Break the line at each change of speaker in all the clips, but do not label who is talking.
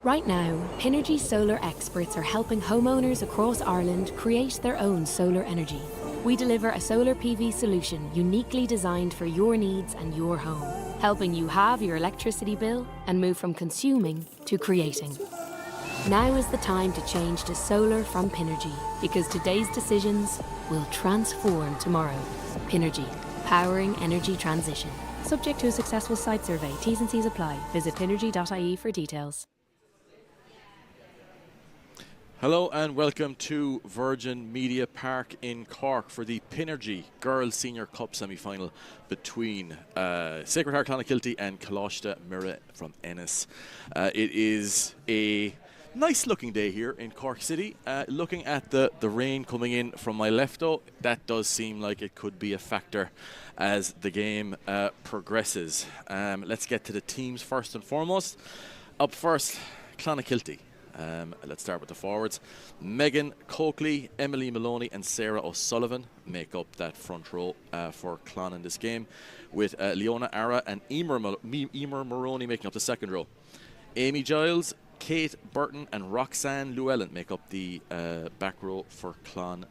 Right now, Pinergy solar experts are helping homeowners across Ireland create their own solar energy. We deliver a solar PV solution uniquely designed for your needs and your home, helping you halve your electricity bill and move from consuming to creating. Now is the time to change to solar from Pinergy, because today's decisions will transform tomorrow. Pinergy, powering energy transition. Subject to a successful site survey. T's and C's apply. Visit pinergy.ie for details.
Hello and welcome to Virgin Media Park in Cork for the Pinergy Girls Senior Cup semi-final between Sacred Heart Clonakilty and Coláiste Muire from Ennis. It is a nice looking day here in Cork City. Looking at the rain coming in from my left, though, that does seem like it could be a factor as the game progresses. Let's get to the teams first and foremost. Up first, Clonakilty. Let's start with the forwards. Megan Coakley, Emily Maloney and Sarah O'Sullivan make up that front row for Clon in this game, with Leona Ara and Emer Maroney making up the second row. Amy Giles, Kate Burton and Roxanne Llewellyn make up the back row for Clon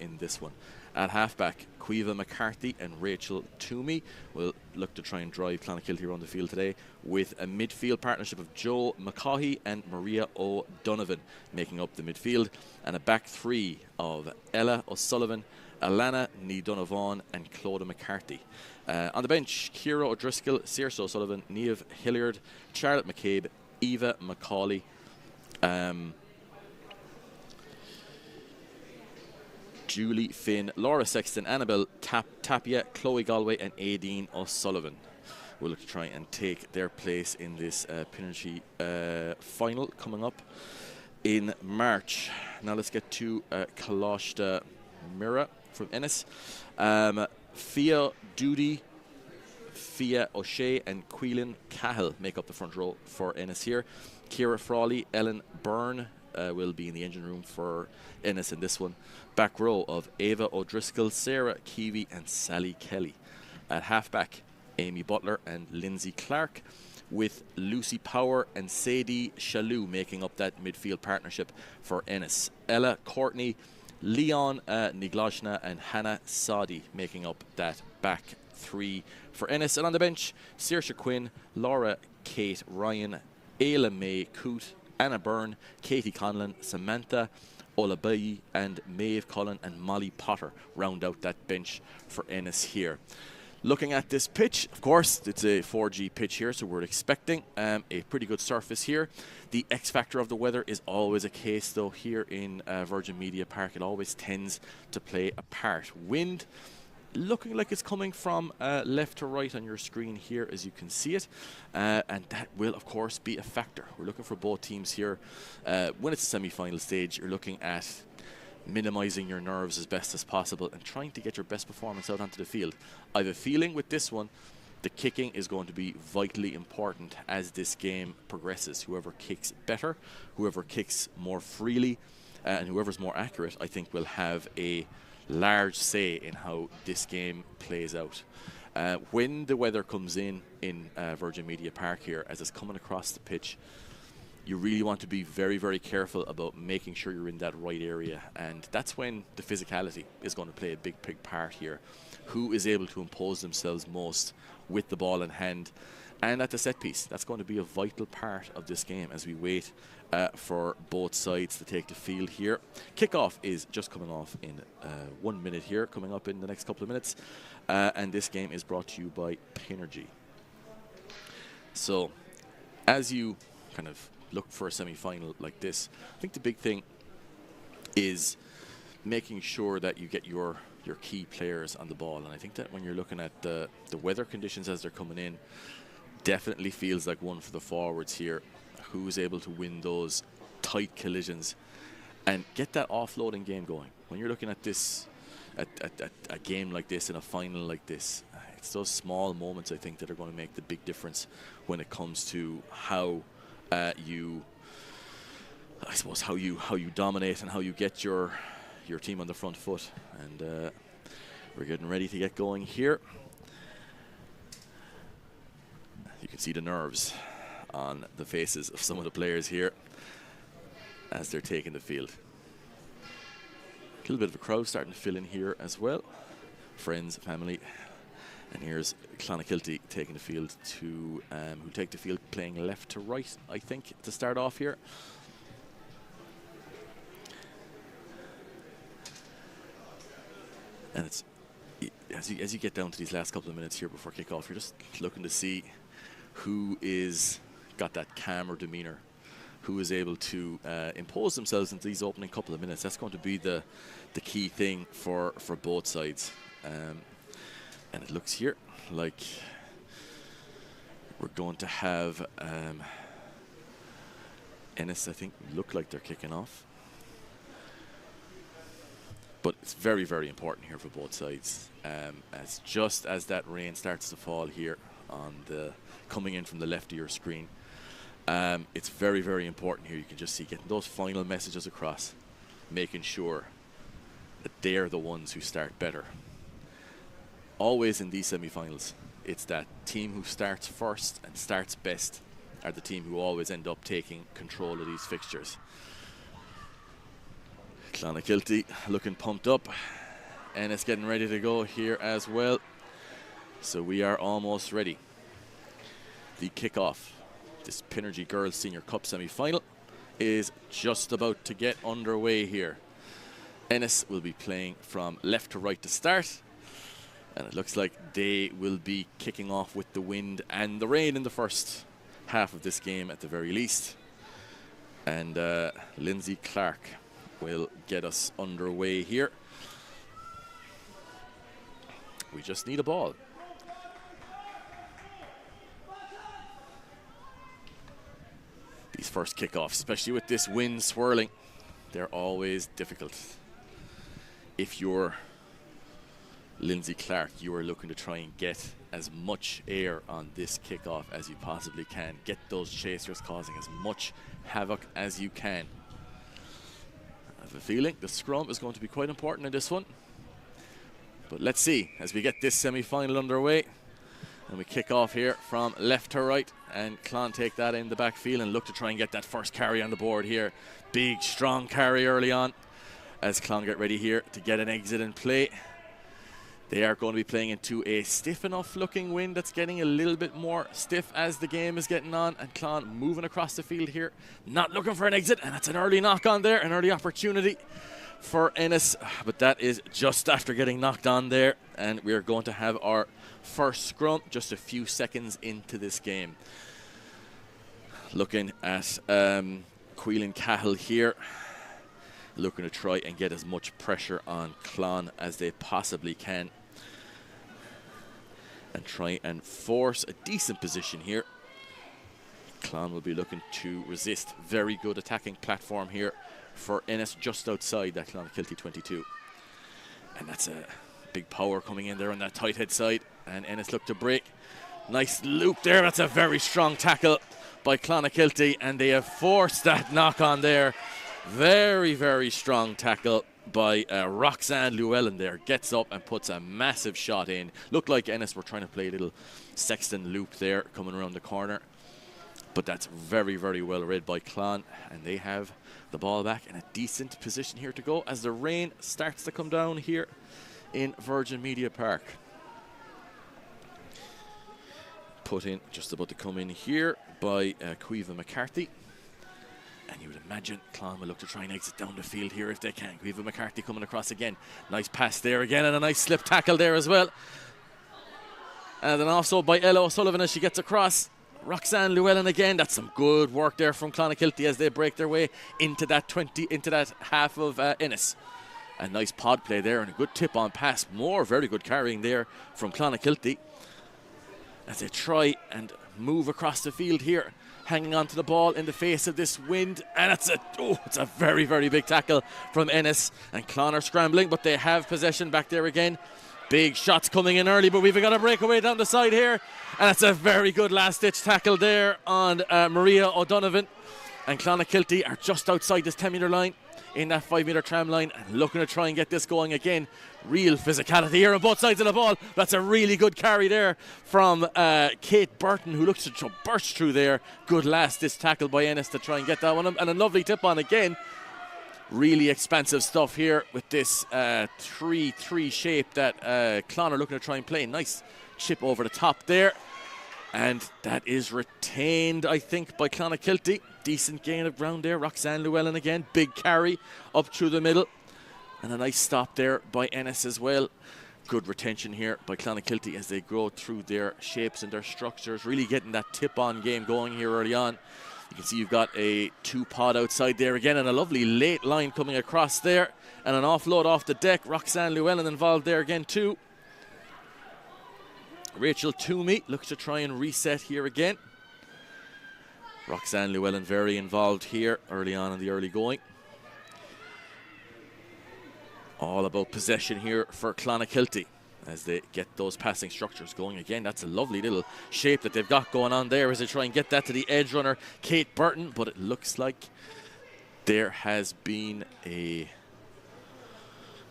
in this one. At halfback, Caoimhe McCarthy and Rachel Toomey will look to try and drive Clonakilty around the field today, with a midfield partnership of Joe McCaughey and Maria O'Donovan making up the midfield, and a back three of Ella O'Sullivan, Alana Ní Donovan and Clodagh McCarthy. On the bench, Ciara O'Driscoll, Saoirse O'Sullivan, Niamh Hilliard, Charlotte McCabe, Eva McCauley, Julie Finn, Laura Sexton, Annabelle Tapia, Chloe Galway and Aideen O'Sullivan will look to try and take their place in this Pinergy final coming up in March. Now let's get to Coláiste Muire from Ennis. Fia Doody, Fia O'Shea and Quillan Cahill make up the front row for Ennis here. Ciara Frawley, Ellen Byrne will be in the engine room for Ennis in this one. Back row of Ava O'Driscoll, Sarah Keevy and Sally Kelly. At halfback, Amy Butler and Lindsay Clark, with Lucy Power and Sadie Shalou making up that midfield partnership for Ennis. Ella Courtney, Leon Niglashna and Hannah Sadi making up that back three for Ennis. And on the bench, Saoirse Quinn, Laura Kate Ryan, Ayla May Coote, Anna Byrne, Katie Conlon, Samantha Olabayi and Maeve Cullen and Molly Potter round out that bench for Ennis here. Looking at this pitch, of course, it's a 4G pitch here, so we're expecting a pretty good surface here. The X factor of the weather is always a case, though, here in Virgin Media Park. It always tends to play a part. Wind looking like it's coming from left to right on your screen here, as you can see it, and that will of course be a factor. We're looking for both teams here. When it's a semi-final stage, you're looking at minimizing your nerves as best as possible and trying to get your best performance out onto the field. I have a feeling with this one the kicking is going to be vitally important as this game progresses. Whoever kicks better, whoever kicks more freely, and whoever's more accurate, I think will have a large say in how this game plays out. When the weather comes in Virgin Media Park here, as it's coming across the pitch, you really want to be very, very careful about making sure you're in that right area, and that's when the physicality is going to play a big part here. Who is able to impose themselves most with the ball in hand and at the set piece? That's going to be a vital part of this game as we wait for both sides to take the field here. Kickoff is just coming off in 1 minute here, coming up in the next couple of minutes, and this game is brought to you by Pinergy. So as you kind of look for a semi-final like this, I think the big thing is making sure that you get your key players on the ball, and I think that when you're looking at the weather conditions as they're coming in, definitely feels like one for the forwards here. Who's able to win those tight collisions and get that offloading game going? When you're looking at this, at a game like this, in a final like this, it's those small moments, I think, that are going to make the big difference when it comes to how you dominate and how you get your team on the front foot. And we're getting ready to get going here. You can see the nerves on the faces of some of the players here as they're taking the field. A little bit of a crowd starting to fill in here as well. Friends, family. And here's Clonakilty taking the field to, who take the field playing left to right, I think, to start off here. And it's, as you get down to these last couple of minutes here before kickoff, you're just looking to see who is got that calmer demeanor, who is able to impose themselves into these opening couple of minutes. That's going to be the key thing for both sides. And it looks here like we're going to have Ennis, I think, look like they're kicking off. But it's very, very important here for both sides. As just as that rain starts to fall here on the coming in from the left of your screen, it's very, very important here. You can just see getting those final messages across, making sure that they're the ones who start better. Always in these semi-finals, it's that team who starts first and starts best are the team who always end up taking control of these fixtures. Clonakilty looking pumped up, and it's getting ready to go here as well. So we are almost ready. The kickoff, this Pinergy Girls Senior Cup semi-final, is just about to get underway here. Ennis will be playing from left to right to start, and it looks like they will be kicking off with the wind and the rain in the first half of this game at the very least. And Lindsay Clark will get us underway here. We just need a ball. These first kickoffs, especially with this wind swirling, they're always difficult. If you're Lindsay Clark, you are looking to try and get as much air on this kickoff as you possibly can. Get those chasers causing as much havoc as you can. I have a feeling the scrum is going to be quite important in this one. But let's see as we get this semi-final underway. And we kick off here from left to right, and Clon take that in the backfield and look to try and get that first carry on the board here. Big, strong carry early on as Clon get ready here to get an exit and play. They are going to be playing into a stiff enough looking wind that's getting a little bit more stiff as the game is getting on, and Clon moving across the field here, not looking for an exit, and that's an early knock on there, an early opportunity for Ennis, but that is just after getting knocked on there, and we're going to have our first scrum just a few seconds into this game. Looking at Queelan Cahill here, looking to try and get as much pressure on Clon as they possibly can and try and force a decent position here. Clon will be looking to resist. Very good attacking platform here for Ennis just outside that Clonakilty 22. And that's a big power coming in there on that tight head side, and Ennis look to break. Nice loop there. That's a very strong tackle by Clonakilty, and they have forced that knock on there. Very, very strong tackle by Roxanne Llewellyn there. Gets up and puts a massive shot in. Looked like Ennis were trying to play a little Sexton loop there coming around the corner. But that's very, very well read by Clon, and they have the ball back in a decent position here to go as the rain starts to come down here in Virgin Media Park. Put in, just about to come in here by Caoimhe McCarthy. And you would imagine Clon will look to try and exit down the field here if they can. Caoimhe McCarthy coming across again. Nice pass there again, and a nice slip tackle there as well. And then also by Ella O'Sullivan as she gets across. Roxanne Llewellyn again. That's some good work there from Clonakilty as they break their way into that half of Ennis. A nice pod play there and a good tip on pass. More very good carrying there from Clonakilty as they try and move across the field here, hanging on to the ball in the face of this wind, and it's a very, very big tackle from Ennis, and Clon are scrambling, but they have possession back there again. Big shots coming in early, but we've got a breakaway down the side here, and it's a very good last-ditch tackle there on Maria O'Donovan, and Clonakilty are just outside this 10-metre line. in that 5 metre tram line and looking to try and get this going again. Real physicality here on both sides of the ball. That's a really good carry there from Kate Burton, who looks to burst through there. Good last ditch tackle by Ennis to try and get that one, and a lovely tip on again. Really expansive stuff here with this 3-3 shape that Clon are looking to try and play. Nice chip over the top there. And that is retained, I think, by Clonakilty. Decent gain of ground there. Roxanne Llewellyn again. Big carry up through the middle. And a nice stop there by Ennis as well. Good retention here by Clonakilty as they grow through their shapes and their structures. Really getting that tip-on game going here early on. You can see you've got a 2-pod outside there again, and a lovely late line coming across there. And an offload off the deck. Roxanne Llewellyn involved there again too. Rachel Toomey looks to try and reset here again. Roxanne Llewellyn very involved here early on in the early going. All about possession here for Clonakilty as they get those passing structures going again. That's a lovely little shape that they've got going on there as they try and get that to the edge runner, Kate Burton. But it looks like there has been a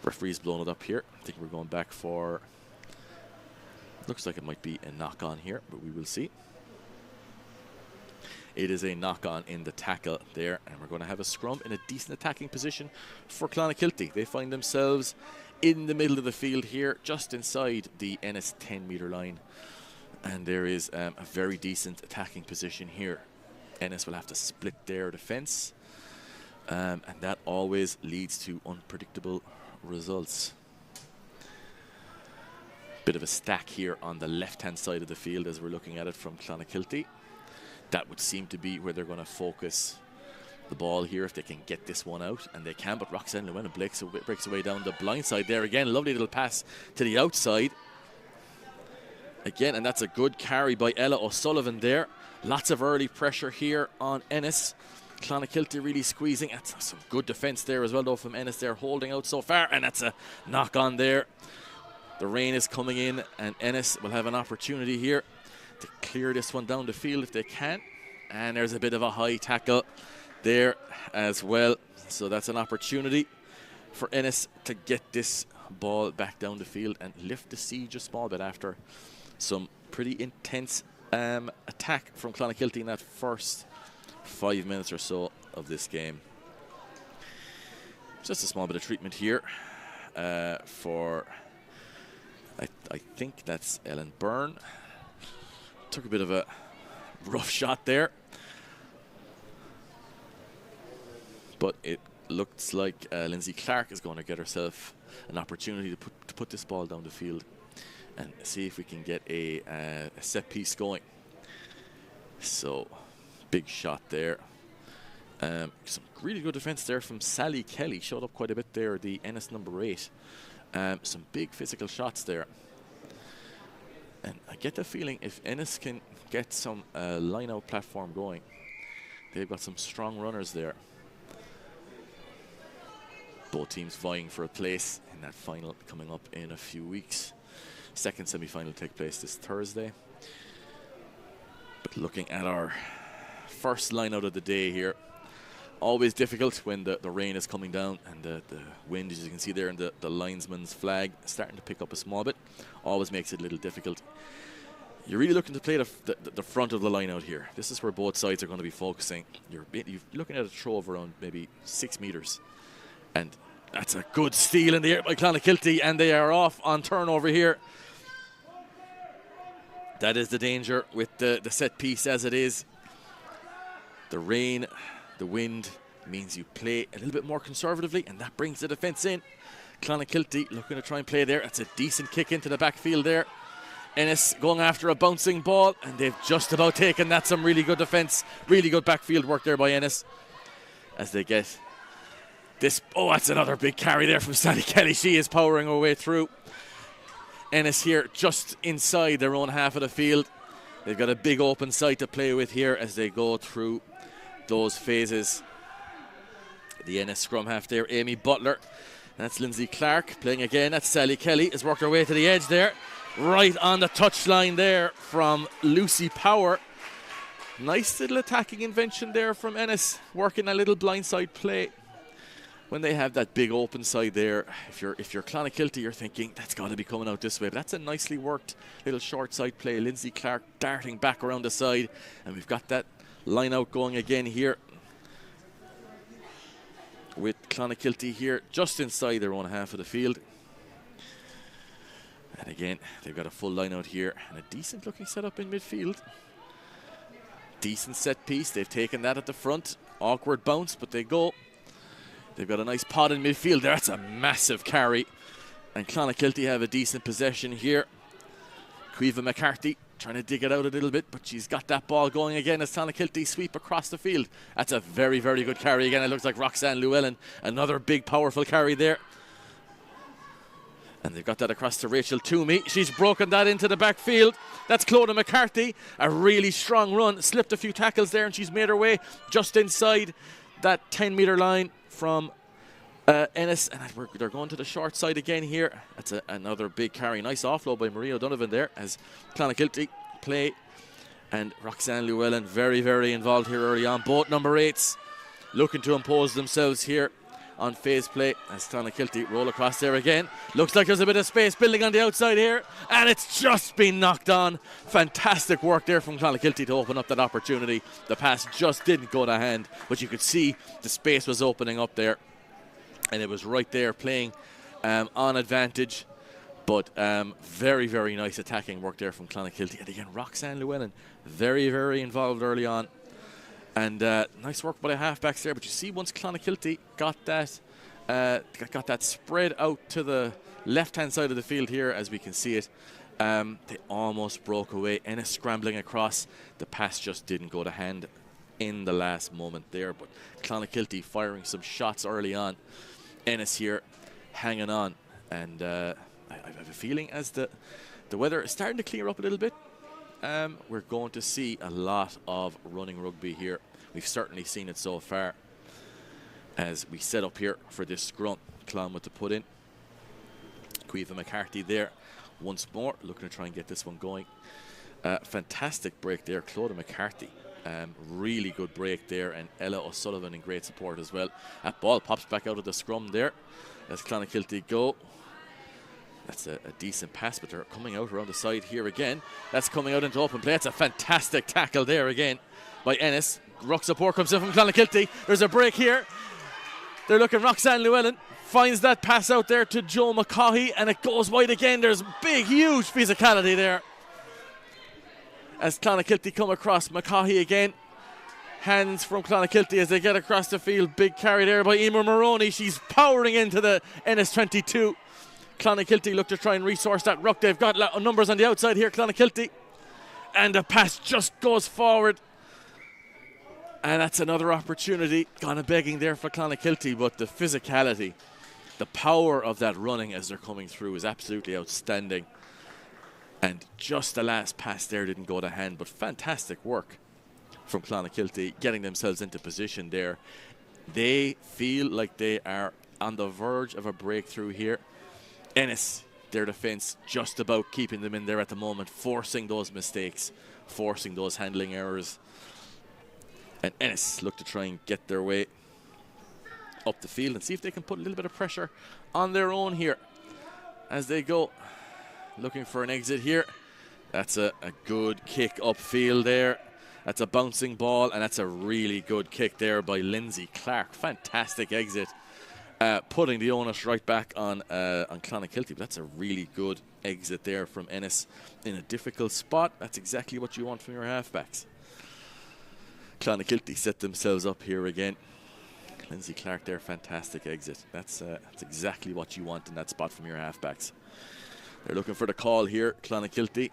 referee's blown it up here. I think we're going back for... Looks like it might be a knock-on here, but we will see. It is a knock-on in the tackle there, and we're going to have a scrum in a decent attacking position for Clonakilty. They find themselves in the middle of the field here, just inside the Ennis 10-metre line. And there is a very decent attacking position here. Ennis will have to split their defence, and that always leads to unpredictable results. Bit of a stack here on the left-hand side of the field as we're looking at it from Clonakilty. That would seem to be where they're going to focus the ball here if they can get this one out, and they can. But Roxanne Llewellyn breaks away down the blind side there again. Lovely little pass to the outside again, and that's a good carry by Ella O'Sullivan there. Lots of early pressure here on Ennis. Clonakilty really squeezing. That's some good defence there as well though from Ennis. They're holding out so far, and that's a knock on there. The rain is coming in, and Ennis will have an opportunity here to clear this one down the field if they can. And there's a bit of a high tackle there as well. So that's an opportunity for Ennis to get this ball back down the field and lift the siege a small bit after some pretty intense attack from Clonakilty in that first 5 minutes or so of this game. Just a small bit of treatment here for... I think that's Ellen Byrne. Took a bit of a rough shot there. But it looks like Lindsay Clark is going to get herself an opportunity to put this ball down the field and see if we can get a set piece going. So, big shot there. Some really good defence there from Sally Kelly. Showed up quite a bit there, the Ennis number 8. Some big physical shots there. And I get the feeling if Ennis can get some line-out platform going, they've got some strong runners there. Both teams vying for a place in that final coming up in a few weeks. Second semi-final will take place this Thursday. But looking at our first line-out of the day here, always difficult when the rain is coming down and the wind, as you can see there in the linesman's flag, starting to pick up a small bit. Always makes it a little difficult. You're really looking to play the front of the line out here. This is where both sides are going to be focusing. You're looking at a throw of around maybe 6 metres. And that's a good steal in the air by Clonakilty, and they are off on turnover here. That is the danger with the set piece as it is. The rain, the wind means you play a little bit more conservatively, and that brings the defence in. Clonakilty looking to try and play there. That's a decent kick into the backfield there. Ennis going after a bouncing ball, and they've just about taken that. Some really good defence, really good backfield work there by Ennis as they get this. Oh, that's another big carry there from Sally Kelly. She is powering her way through. Ennis here just inside their own half of the field. They've got a big open side to play with here as they go through those phases. The Ennis scrum half there, Amy Butler. That's Lindsay Clark playing again. That's Sally Kelly, has worked her way to the edge there. Right on the touchline there from Lucy Power. Nice little attacking invention there from Ennis, working a little blindside play. when they have that big open side there, if you're Clonakilty, you're thinking that's got to be coming out this way. But that's a nicely worked little short side play. Lindsay Clark darting back around the side, and we've got that line out going again here with Clonakilty here just inside their own half of the field. And again, they've got a full line out here and a decent looking setup in midfield. Decent set piece. They've taken that at the front. Awkward bounce, but they go. They've got a nice pod in midfield. That's a massive carry. And Clonakilty have a decent possession here. Caoimhe McCarthy trying to dig it out a little bit, but she's got that ball going again as Clonakilty sweep across the field. That's a very, very good carry again. It looks like Roxanne Llewellyn. Another big, powerful carry there. And they've got that across to Rachel Toomey. She's broken that into the backfield. That's Clodagh McCarthy. A really strong run. Slipped a few tackles there, and she's made her way just inside that 10-metre line from Ennis. And they're going to the short side again here. That's another big carry. Nice offload by Marie O'Donovan there as Clonakilty play. And Roxanne Llewellyn very, very involved here early on. Both number 8s looking to impose themselves here on phase play as Clonakilty roll across there again. Looks like there's a bit of space building on the outside here, and it's just been knocked on. Fantastic work there from Clonakilty to open up that opportunity. The pass just didn't go to hand, but you could see the space was opening up there, and it was right there playing on advantage. But very, very nice attacking work there from Clonakilty. And again, Roxanne Llewellyn very, very involved early on. And nice work by the halfbacks there. But you see, once Clonakilty got that spread out to the left-hand side of the field here, as we can see it, they almost broke away. Ennis scrambling across. The pass just didn't go to hand in the last moment there. But Clonakilty firing some shots early on. Ennis here hanging on. And I have a feeling as the weather is starting to clear up a little bit, we're going to see a lot of running rugby here. We've certainly seen it so far as we set up here for this scrum. Clon with the put in. Caoimhe McCarthy there once more, looking to try and get this one going. Fantastic break there, Clodagh McCarthy. Really good break there, and Ella O'Sullivan in great support as well. That ball pops back out of the scrum there as Clonakilty go. That's a decent pass, but they're coming out around the side here again. That's coming out into open play. That's a fantastic tackle there again by Ennis. Ruck support comes in from Clonakilty. There's a break here. They're looking. Roxanne Llewellyn finds that pass out there to Joe McCaughey, and it goes wide again. There's big, huge physicality there as Clonakilty come across. McCaughey again. Hands from Clonakilty as they get across the field. Big carry there by Emer Maroney. She's powering into the Ennis 22. Clonakilty look to try and resource that ruck. They've got numbers on the outside here, Clonakilty. And the pass just goes forward. And that's another opportunity. Kind of begging there for Clonakilty, but the physicality, the power of that running as they're coming through is absolutely outstanding. And just the last pass there didn't go to hand, but fantastic work from Clonakilty, getting themselves into position there. They feel like they are on the verge of a breakthrough here. Ennis, their defence, just about keeping them in there at the moment, forcing those mistakes, forcing those handling errors. And Ennis look to try and get their way up the field and see if they can put a little bit of pressure on their own here as they go. Looking for an exit here. That's a good kick upfield there. That's a bouncing ball, and that's a really good kick there by Lindsay Clark. Fantastic exit. Putting the onus right back on Clonakilty, but that's a really good exit there from Ennis in a difficult spot. That's exactly what you want from your halfbacks. Clonakilty set themselves up here again. Lindsay Clark there, fantastic exit. That's exactly what you want in that spot from your halfbacks. They're looking for the call here, Clonakilty.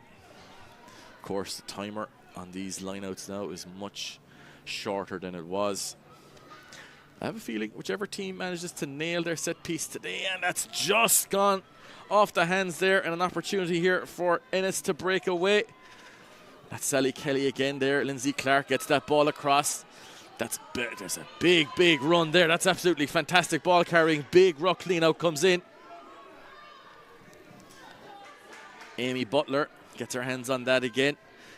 Of course, the timer on these lineouts now is much shorter than it was. I have a feeling whichever team manages to nail their set piece today, and that's just gone off the hands there, and an opportunity here for Ennis to break away. That's Sally Kelly again there. Lindsay Clark gets that ball across. There's a big run there. That's absolutely fantastic ball carrying. Big ruck clean out comes in. Amy Butler gets her hands on that again.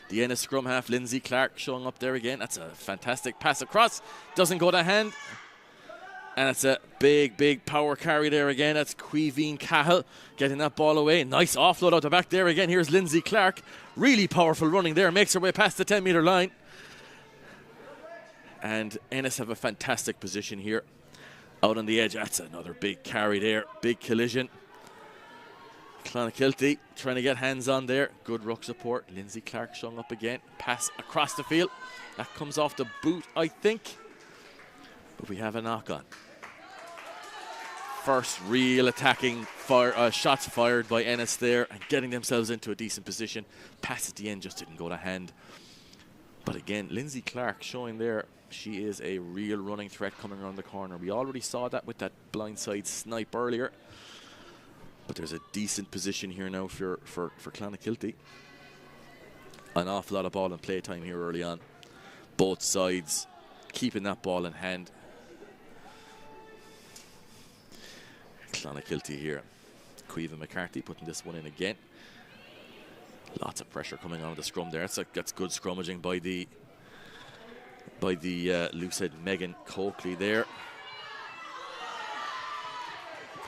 The Ennis scrum half, Lindsay Clark, showing up there again. That's a fantastic pass across. Doesn't go to hand. And it's a big power carry there again. That's Caoimhín Cahill getting that ball away. Nice offload out the back there again. Here's Lindsay Clark. Really powerful running there. Makes her way past the 10-metre line. And Ennis have a fantastic position here. Out on the edge. That's another big carry there. Big collision. Clonakilty trying to get hands on there. Good ruck support. Lindsay Clark showing up again. Pass across the field. That comes off the boot, I think. But we have a knock on. First real attacking shots fired by Ennis there and getting themselves into a decent position. Pass at the end just didn't go to hand. But again, Lindsay Clark showing there she is a real running threat coming around the corner. We already saw that with that blindside snipe earlier. But there's a decent position here now for Clonakilty. An awful lot of ball and play time here early on. Both sides keeping that ball in hand. Clonakilty here. Caoimhín McCarthy putting this one in again. Lots of pressure coming on the scrum there. That's good scrummaging by the loosehead Megan Coakley there.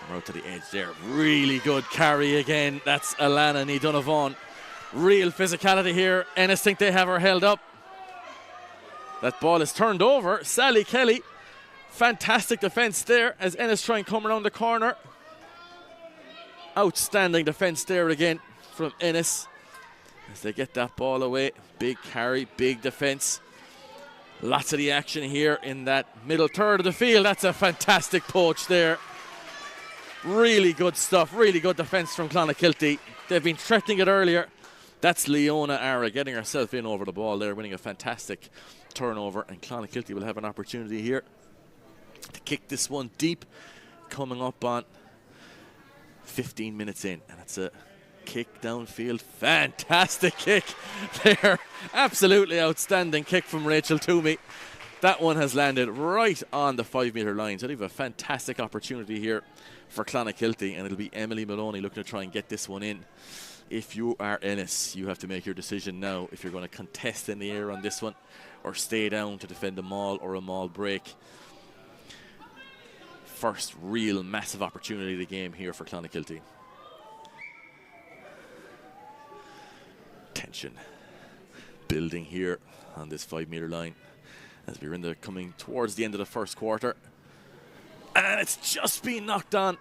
Come out to the edge there. Really good carry again. That's Alana Ní Donovan. Real physicality here. Ennis think they have her held up. That ball is turned over. Sally Kelly. Fantastic defence there as Ennis try and come around the corner. Outstanding defence there again from Ennis as they get that ball away. Big carry, big defence. Lots of the action here in that middle third of the field. That's a fantastic poach there. Really good stuff, really good defence from Clonakilty. They've been threatening it earlier. That's Leona Ara getting herself in over the ball there, winning a fantastic turnover. And Clonakilty will have an opportunity here to kick this one deep, coming up on 15 minutes in. And it's a kick downfield. Fantastic kick there. Absolutely outstanding kick from Rachel Toomey. That one has landed right on the 5-metre line. So they have a fantastic opportunity here for Clonakilty, and it'll be Emily Maloney looking to try and get this one in. If you are Ennis, you have to make your decision now if you're going to contest in the air on this one or stay down to defend a maul or a maul break. First real massive opportunity of the game here for Clonakilty. Tension building here on this 5-metre line as we're coming towards the end of the first quarter. And it's just been knocked on.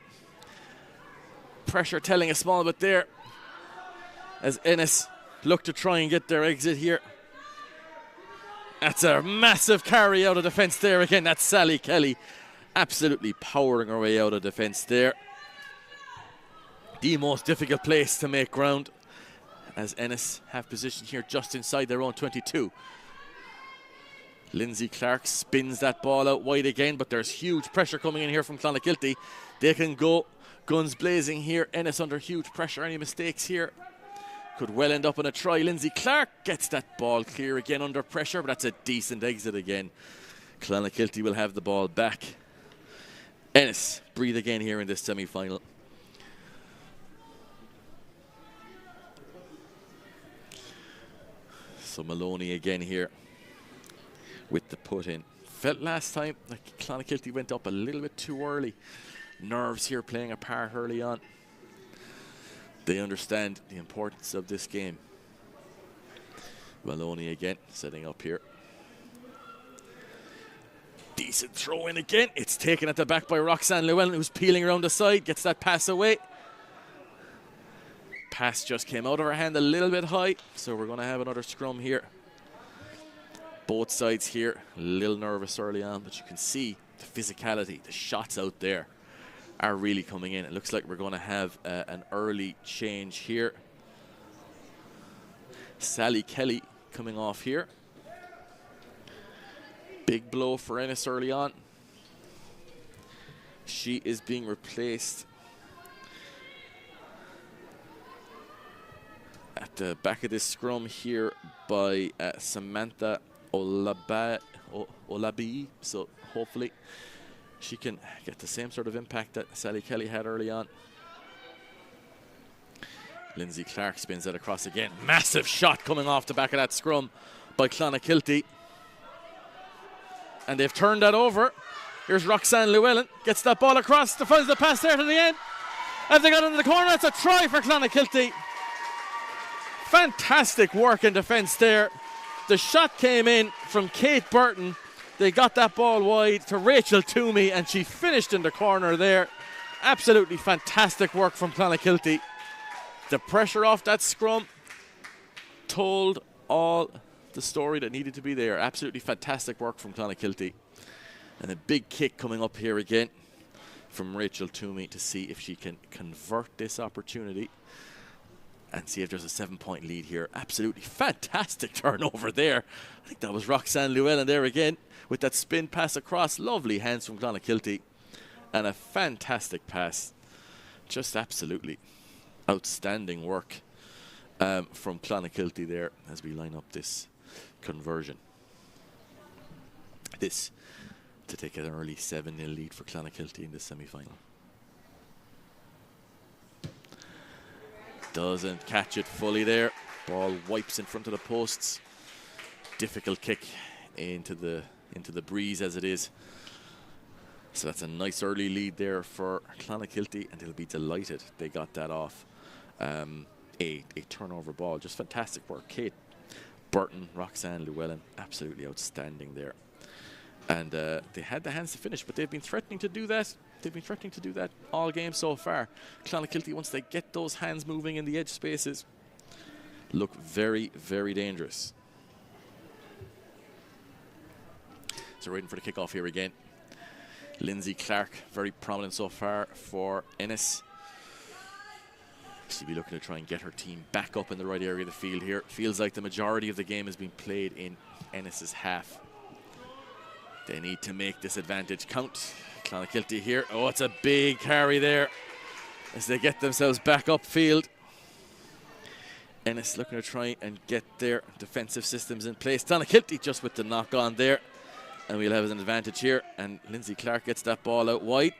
Pressure telling a small bit there as Ennis look to try and get their exit here. That's a massive carry out of defence there again. That's Sally Kelly absolutely powering her way out of defence there. The most difficult place to make ground as Ennis have position here just inside their own 22. Lindsay Clark spins that ball out wide again, but there's huge pressure coming in here from Clonakilty. They can go guns blazing here. Ennis under huge pressure. Any mistakes here could well end up in a try. Lindsay Clark gets that ball clear again under pressure, but that's a decent exit again. Clonakilty will have the ball back. Ennis breathe again here in this semi-final. So Maloney again here with the put in. Felt last time like Clonakilty went up a little bit too early. Nerves here playing a part early on. They understand the importance of this game. Maloney again setting up here. Decent throw in again. It's taken at the back by Roxanne Llewellyn, who's peeling around the side. Gets that pass away. Pass just came out of her hand a little bit high, so we're going to have another scrum here. Both sides here a little nervous early on, but you can see the physicality, the shots out there are really coming in. It looks like we're going to have an early change here. Sally Kelly coming off here. Big blow for Ennis early on. She is being replaced at the back of this scrum here by Samantha Olabi. So hopefully she can get the same sort of impact that Sally Kelly had early on. Lindsay Clark spins that across again. Massive shot coming off the back of that scrum by Clonakilty. And they've turned that over. Here's Roxanne Llewellyn, gets that ball across, finds the pass there to the end. As they got into the corner, it's a try for Clonakilty. Fantastic work in defence there. The shot came in from Kate Burton. They got that ball wide to Rachel Toomey, and she finished in the corner there. Absolutely fantastic work from Clonakilty. The pressure off that scrum told all the story that needed to be there. Absolutely fantastic work from Clonakilty. And a big kick coming up here again from Rachel Toomey to see if she can convert this opportunity and see if there's a 7-point lead here. Absolutely fantastic turnover there. I think that was Roxanne Llewellyn there again with that spin pass across. Lovely hands from Clonakilty and a fantastic pass. Just absolutely outstanding work from Clonakilty there as we line up this conversion. This to take an early 7-0 lead for Clonakilty in the semi-final. Doesn't catch it fully there. Ball wipes in front of the posts. Difficult kick into the breeze as it is. So that's a nice early lead there for Clonakilty, and they'll be delighted they got that off a turnover ball. Just fantastic work. Kate Burton, Roxanne Llewellyn, absolutely outstanding there. And they had the hands to finish, but they've been threatening to do that. They've been threatening to do that all game so far. Clonakilty, once they get those hands moving in the edge spaces, look very, very dangerous. So we're waiting for the kickoff here again. Lindsay Clark, very prominent so far for Ennis. She'll be looking to try and get her team back up in the right area of the field here. Feels like the majority of the game has been played in Ennis's half. They need to make this advantage count. Clonakilty here. Oh, it's a big carry there as they get themselves back upfield. Ennis looking to try and get their defensive systems in place. Clonakilty just with the knock on there. And we'll have an advantage here. And Lindsay Clark gets that ball out wide.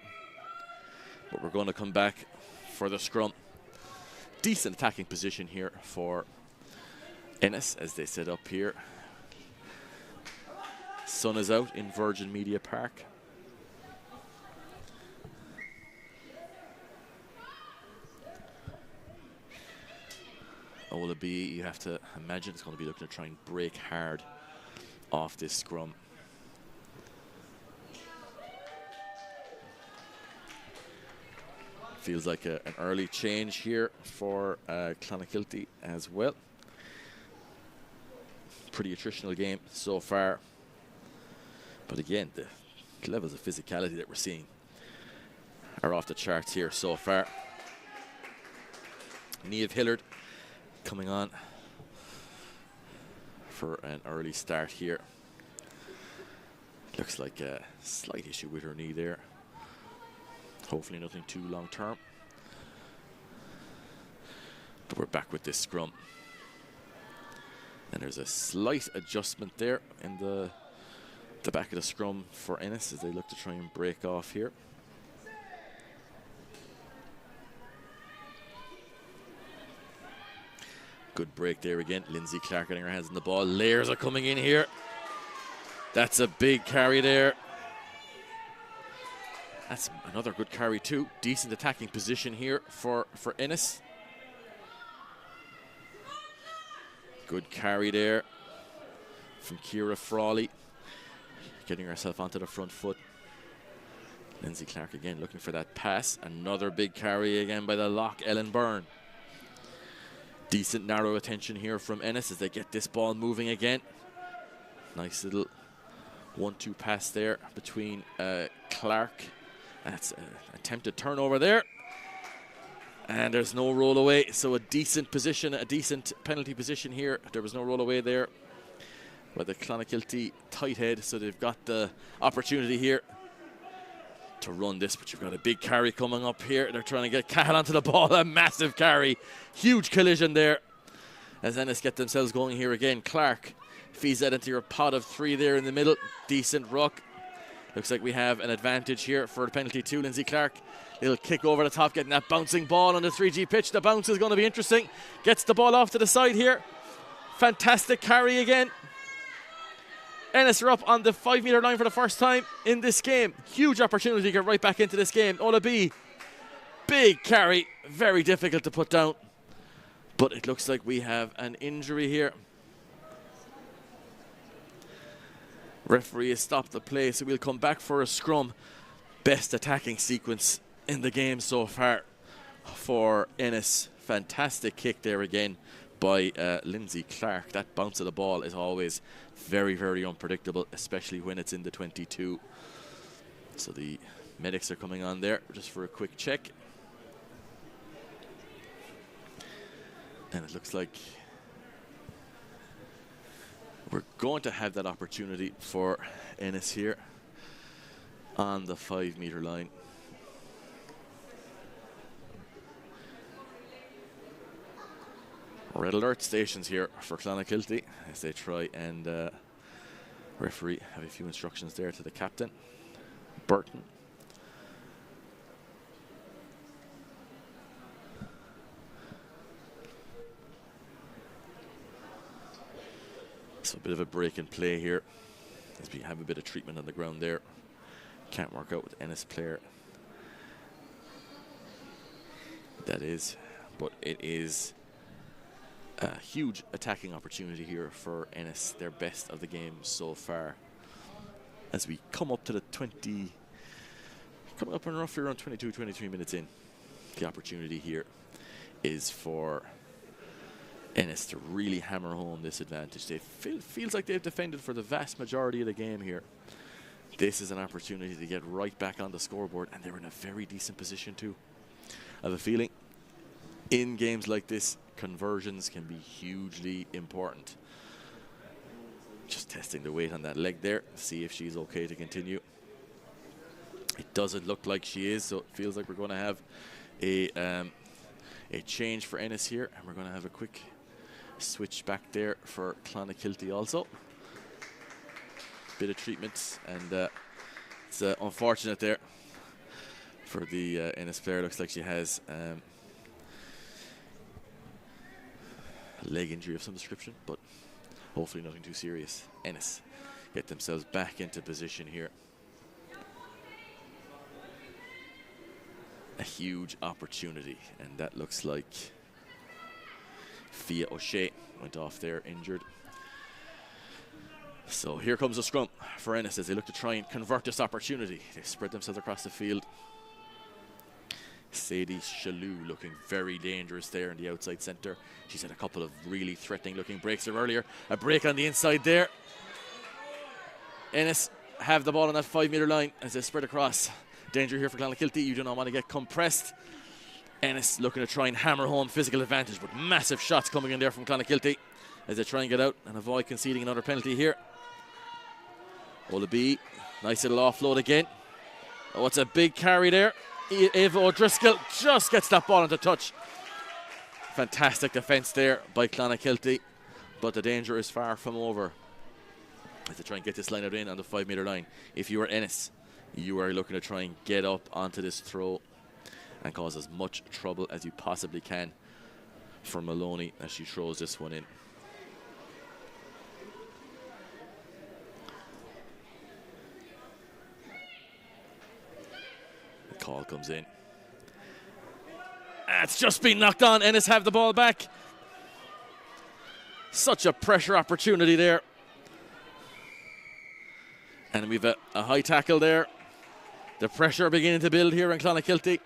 But we're going to come back for the scrum. Decent attacking position here for Ennis as they set up here. Sun is out in Virgin Media Park. Ola B, you have to imagine it's going to be looking to try and break hard off this scrum. Feels like an early change here for Clonakilty as well. Pretty attritional game so far. But again, the levels of physicality that we're seeing are off the charts here so far. Niamh Hillard coming on for an early start here. Looks like a slight issue with her knee there. Hopefully nothing too long term. But we're back with this scrum. And there's a slight adjustment there in the back of the scrum for Ennis as they look to try and break off here. Good break there again. Lindsay Clark getting her hands on the ball. Layers are coming in here. That's a big carry there. That's another good carry too. Decent attacking position here for Ennis. Good carry there from Ciara Frawley. Getting herself onto the front foot. Lindsay Clark again looking for that pass. Another big carry again by the lock, Ellen Byrne. Decent narrow attention here from Ennis as they get this ball moving again. Nice little 1-2 pass there between Clark. That's an attempted turnover there. And there's no roll away. So a decent position, a decent penalty position here. There was no roll away there by the Clonakilty tight head. So they've got the opportunity here to run this, but you've got a big carry coming up here. They're trying to get Cahill onto the ball. A massive carry. Huge collision there as Ennis get themselves going here again. Clark feeds that into your pot of three there in the middle. Decent ruck. Looks like we have an advantage here for the penalty too. Lindsay Clark, little kick over the top, getting that bouncing ball on the 3G pitch. The bounce is going to be interesting. Gets the ball off to the side here. Fantastic carry again. Ennis are up on the 5 metre line for the first time in this game. Huge opportunity to get right back into this game. Ola B, big carry, very difficult to put down. But it looks like we have an injury here. Referee has stopped the play, so we'll come back for a scrum. Best attacking sequence in the game so far for Ennis. Fantastic kick there again by Lindsay Clark. That bounce of the ball is always very, very unpredictable, especially when it's in the 22. So the medics are coming on there just for a quick check. And it looks like we're going to have that opportunity for Ennis here on the 5 metre line. Red alert stations here for Clonakilty as they try and referee have a few instructions there to the captain, Burton. So a bit of a break in play here as we have a bit of treatment on the ground there. Can't work out with Ennis player. That is, but it is a huge attacking opportunity here for Ennis, their best of the game so far. As we come up to the 20, coming up in roughly around 22, 23 minutes in, the opportunity here is for Ennis to really hammer home this advantage. They feels like they've defended for the vast majority of the game here. This is an opportunity to get right back on the scoreboard, and they're in a very decent position too. I have a feeling in games like this, conversions can be hugely important. Just testing the weight on that leg there, see if she's okay to continue. It doesn't look like she is, so it feels like we're going to have a change for Ennis here, and we're going to have a quick switch back there for Clonakilty also. Bit of treatment, and it's unfortunate there for the Ennis player. Looks like she has a leg injury of some description, but hopefully nothing too serious. Ennis get themselves back into position here. A huge opportunity, and that looks like Fia O'Shea went off there injured. So here comes a scrum for Ennis as they look to try and convert this opportunity. They spread themselves across the field. Sadie Shalou looking very dangerous there in the outside centre. She's had a couple of really threatening looking breaks there earlier. A break on the inside there. Ennis have the ball on that 5 metre line as they spread across. Danger here for Clonakilty. You do not want to get compressed. Ennis looking to try and hammer home physical advantage, but massive shots coming in there from Clonakilty as they try and get out and avoid conceding another penalty here. Ola B, nice little offload again. Oh, it's a big carry there. Eva O'Driscoll just gets that ball into touch. Fantastic defence there by Clonakilty, but the danger is far from over as they try and get this line out in on the 5 metre line. If you are Ennis, you are looking to try and get up onto this throw and cause as much trouble as you possibly can for Maloney as she throws this one in. The call comes in. It's just been knocked on. Ennis have the ball back. Such a pressure opportunity there. And we've a high tackle there. The pressure beginning to build here in Clonakilty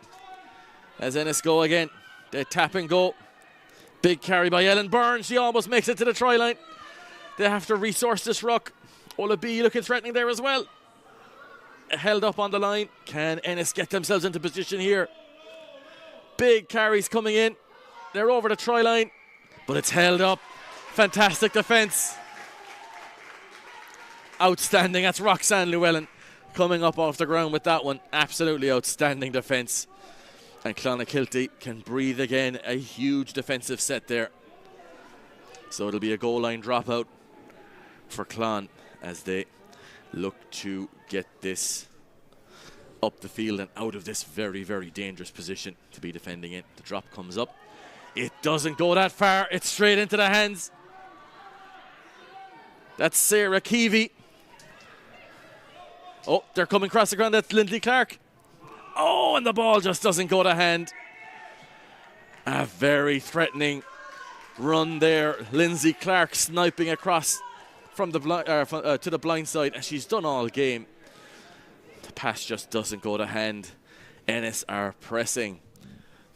as Ennis go again. They tap and go. Big carry by Ellen Byrne. She almost makes it to the try line. They have to resource this ruck. Ola B looking threatening there as well. Held up on the line. Can Ennis get themselves into position here? Big carries coming in. They're over the try line, but it's held up. Fantastic defence. Outstanding. That's Roxanne Llewellyn coming up off the ground with that one. Absolutely outstanding defence. And Clonakilty can breathe again. A huge defensive set there. So it'll be a goal line dropout for Clon as they look to get this up the field and out of this very, very dangerous position to be defending it. The drop comes up. It doesn't go that far. It's straight into the hands. That's Sarah Keevy Oh, they're coming across the ground. That's Lindsay Clark. Oh, and the ball just doesn't go to hand. A very threatening run there. Lindsay Clark sniping across from the to the blind side, and she's done all game. The pass just doesn't go to hand. Ennis are pressing.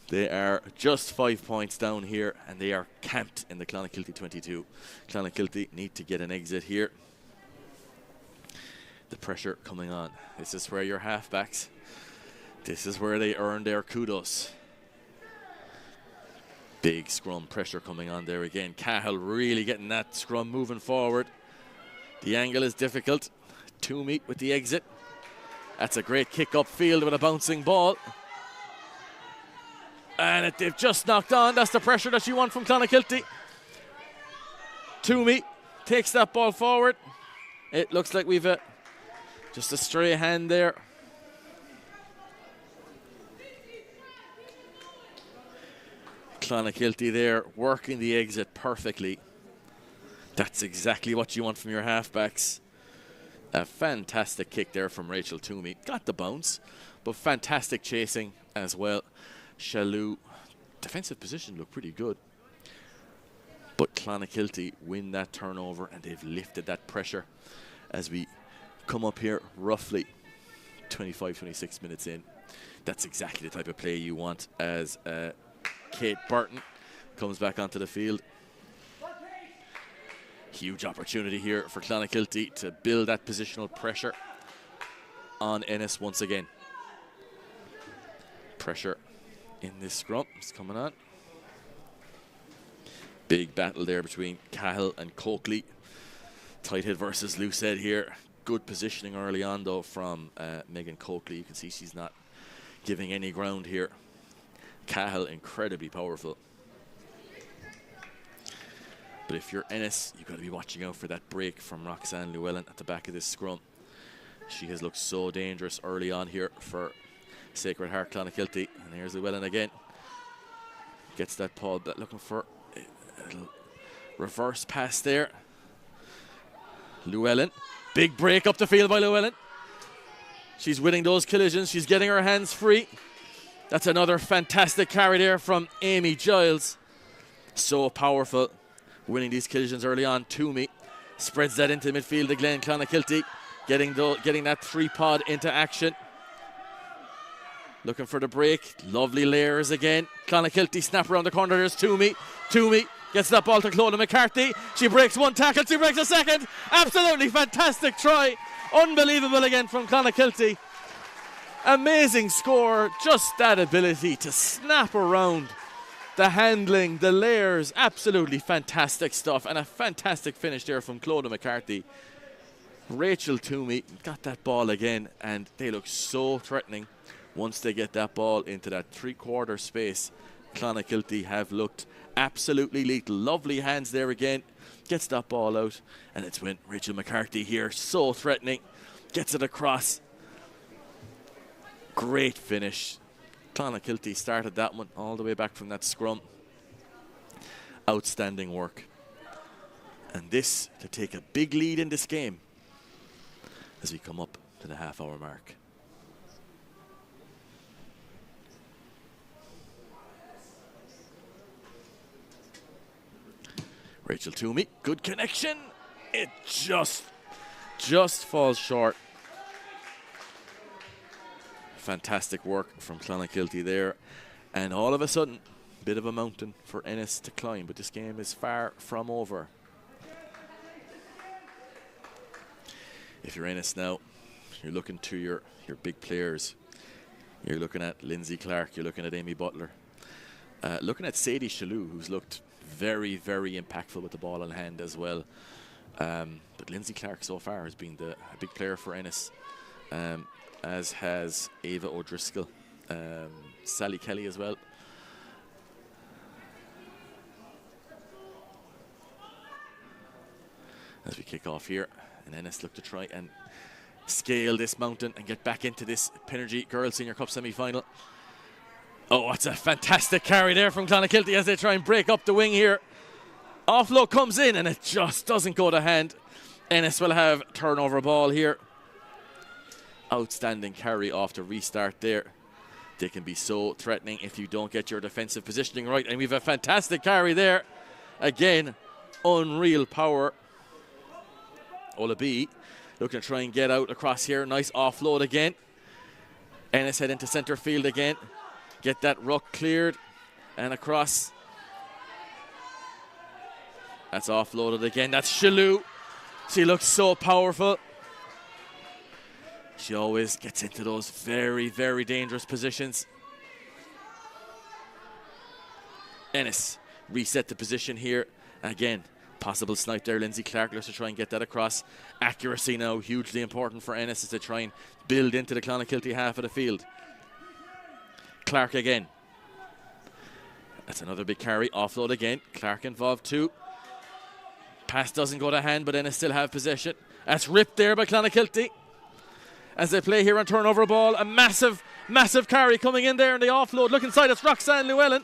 They are just 5 points down here, and they are camped in the Clonakilty 22. Clonakilty need to get an exit here. The pressure coming on. This is where your halfbacks, this is where they earn their kudos. Big scrum pressure coming on there again. Cahill really getting that scrum moving forward. The angle is difficult. Toomey with the exit. That's a great kick upfield with a bouncing ball. And they've just knocked on. That's the pressure that you want from Clonakilty. Toomey takes that ball forward. It looks like we've just a stray hand there. Clonakilty there working the exit perfectly. That's exactly what you want from your halfbacks. A fantastic kick there from Rachel Toomey. Got the bounce, but fantastic chasing as well. Shalou, defensive position looked pretty good. But Clonakilty win that turnover, and they've lifted that pressure as we come up here roughly 25-26 minutes in. That's exactly the type of play you want as Kate Burton comes back onto the field. Huge opportunity here for Clonakilty to build that positional pressure on Ennis once again. Pressure in this scrum is coming on. Big battle there between Cahill and Coakley. Tight head versus loose head here. Good positioning early on though from Megan Coakley. You can see she's not giving any ground here. Cahill incredibly powerful. But if you're Ennis, you've got to be watching out for that break from Roxanne Llewellyn at the back of this scrum. She has looked so dangerous early on here for Sacred Heart Clonakilty. And here's Llewellyn again. Gets that ball, looking for a reverse pass there. Llewellyn, big break up the field by Llewellyn. She's winning those collisions. She's getting her hands free. That's another fantastic carry there from Amy Giles. So powerful. Winning these collisions early on. Toomey spreads that into midfield again. Clonakilty getting that three-pod into action. Looking for the break. Lovely layers again. Clonakilty snap around the corner. There's Toomey. Toomey gets that ball to Clona McCarthy. She breaks one tackle. She breaks a second. Absolutely fantastic try. Unbelievable again from Clonakilty. Amazing score. Just that ability to snap around. The handling, the layers, absolutely fantastic stuff. And a fantastic finish there from Clona McCarthy. Rachel Toomey got that ball again, and they look so threatening once they get that ball into that three-quarter space. Clonakilty have looked absolutely lethal. Lovely hands there again. Gets that ball out, and it's when Rachel McCarthy here, so threatening, gets it across. Great finish. Clonakilty started that one all the way back from that scrum. Outstanding work. And this to take a big lead in this game as we come up to the half-hour mark. Rachel Toomey, good connection. It just falls short. Fantastic work from Clonakilty there. And all of a sudden, bit of a mountain for Ennis to climb, but this game is far from over. If you're Ennis now, you're looking to your big players. You're looking at Lindsay Clark, you're looking at Amy Butler. Looking at Sadie Shalou, who's looked very, very impactful with the ball in hand as well. But Lindsay Clark so far has been a big player for Ennis. As has Ava O'Driscoll, Sally Kelly as well. As we kick off here, and Ennis look to try and scale this mountain and get back into this Pinergy Girls Senior Cup semi-final. Oh, it's a fantastic carry there from Clonakilty as they try and break up the wing here. Offload comes in and it just doesn't go to hand. Ennis will have turnover ball here. Outstanding carry off the restart there. They can be so threatening if you don't get your defensive positioning right. And we have a fantastic carry there. Again, unreal power. Ola B looking to try and get out across here. Nice offload again. Ennis head into centre field again. Get that ruck cleared and across. That's offloaded again. That's Shalou. She looks so powerful. She always gets into those very, very dangerous positions. Ennis reset the position here. Again, possible snipe there. Lindsay Clark looks to try and get that across. Accuracy now hugely important for Ennis as they try and build into the Clonakilty half of the field. Clark again. That's another big carry. Offload again. Clark involved too. Pass doesn't go to hand, but Ennis still have possession. That's ripped there by Clonakilty. As they play here on turnover ball, a massive, massive carry coming in there in the offload. Look inside, it's Roxanne Llewellyn.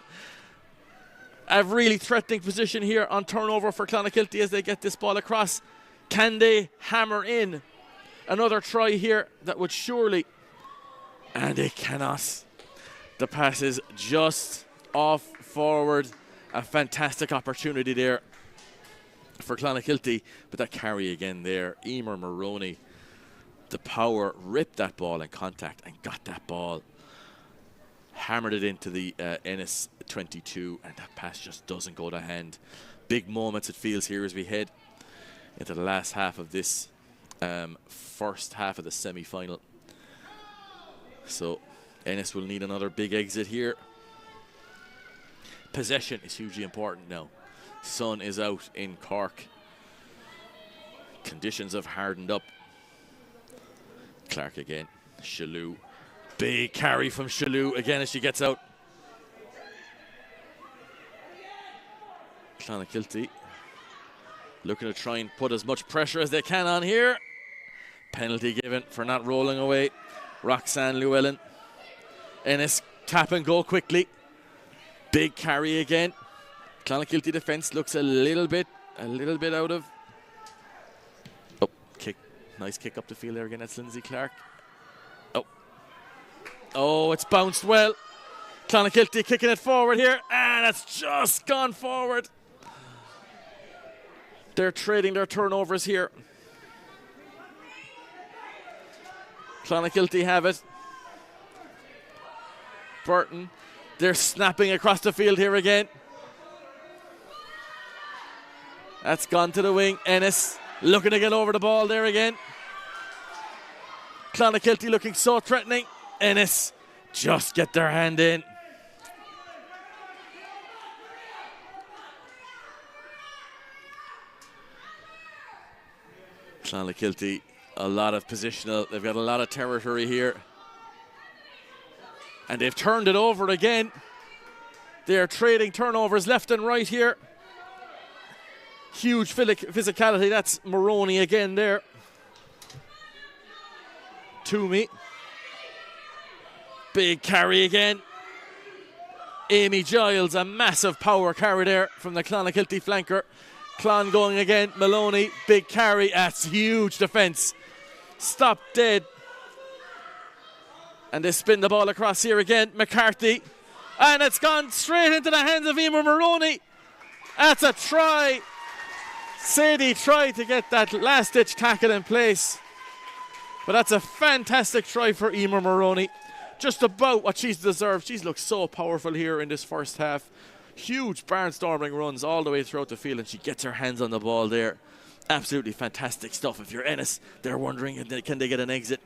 A really threatening position here on turnover for Clonakilty as they get this ball across. Can they hammer in another try here that would surely... And they cannot. The pass is just off forward. A fantastic opportunity there for Clonakilty, but that carry again there. Emer Maroney, the power, ripped that ball in contact and got that ball. Hammered it into the Ennis 22, and that pass just doesn't go to hand. Big moments it feels here as we head into the last half of this first half of the semi-final. So Ennis will need another big exit here. Possession is hugely important now. Sun is out in Cork. Conditions have hardened up. Clark again. Shalou. Big carry from Shalou again as she gets out. Clonakilty looking to try and put as much pressure as they can on here. Penalty given for not rolling away. Roxanne Llewellyn. Ennis tap and go quickly. Big carry again. Clonakilty defence looks a little bit out of. Oh, kick. Nice kick up the field there again. That's Lindsay Clark. Oh, it's bounced well. Clonakilty kicking it forward here. And it's just gone forward. They're trading their turnovers here. Clonakilty have it. Burton. They're snapping across the field here again. That's gone to the wing. Ennis looking to get over the ball there again. Clonakilty looking so threatening. Ennis just get their hand in. Clonakilty, a lot of positional. They've got a lot of territory here. And they've turned it over again. They're trading turnovers left and right here. Huge physicality. That's Maroney again there. Toomey. Big carry again. Amy Giles, a massive power carry there from the Clonakilty flanker. Clon going again. Maloney, big carry. That's huge defence. Stop dead. And they spin the ball across here again. McCarthy. And it's gone straight into the hands of Emer Maroney. That's a try. Sadie tried to get that last-ditch tackle in place. But that's a fantastic try for Emer Maroney. Just about what she's deserved. She's looked so powerful here in this first half. Huge barnstorming runs all the way throughout the field, and she gets her hands on the ball there. Absolutely fantastic stuff. If you're Ennis, they're wondering, can they get an exit?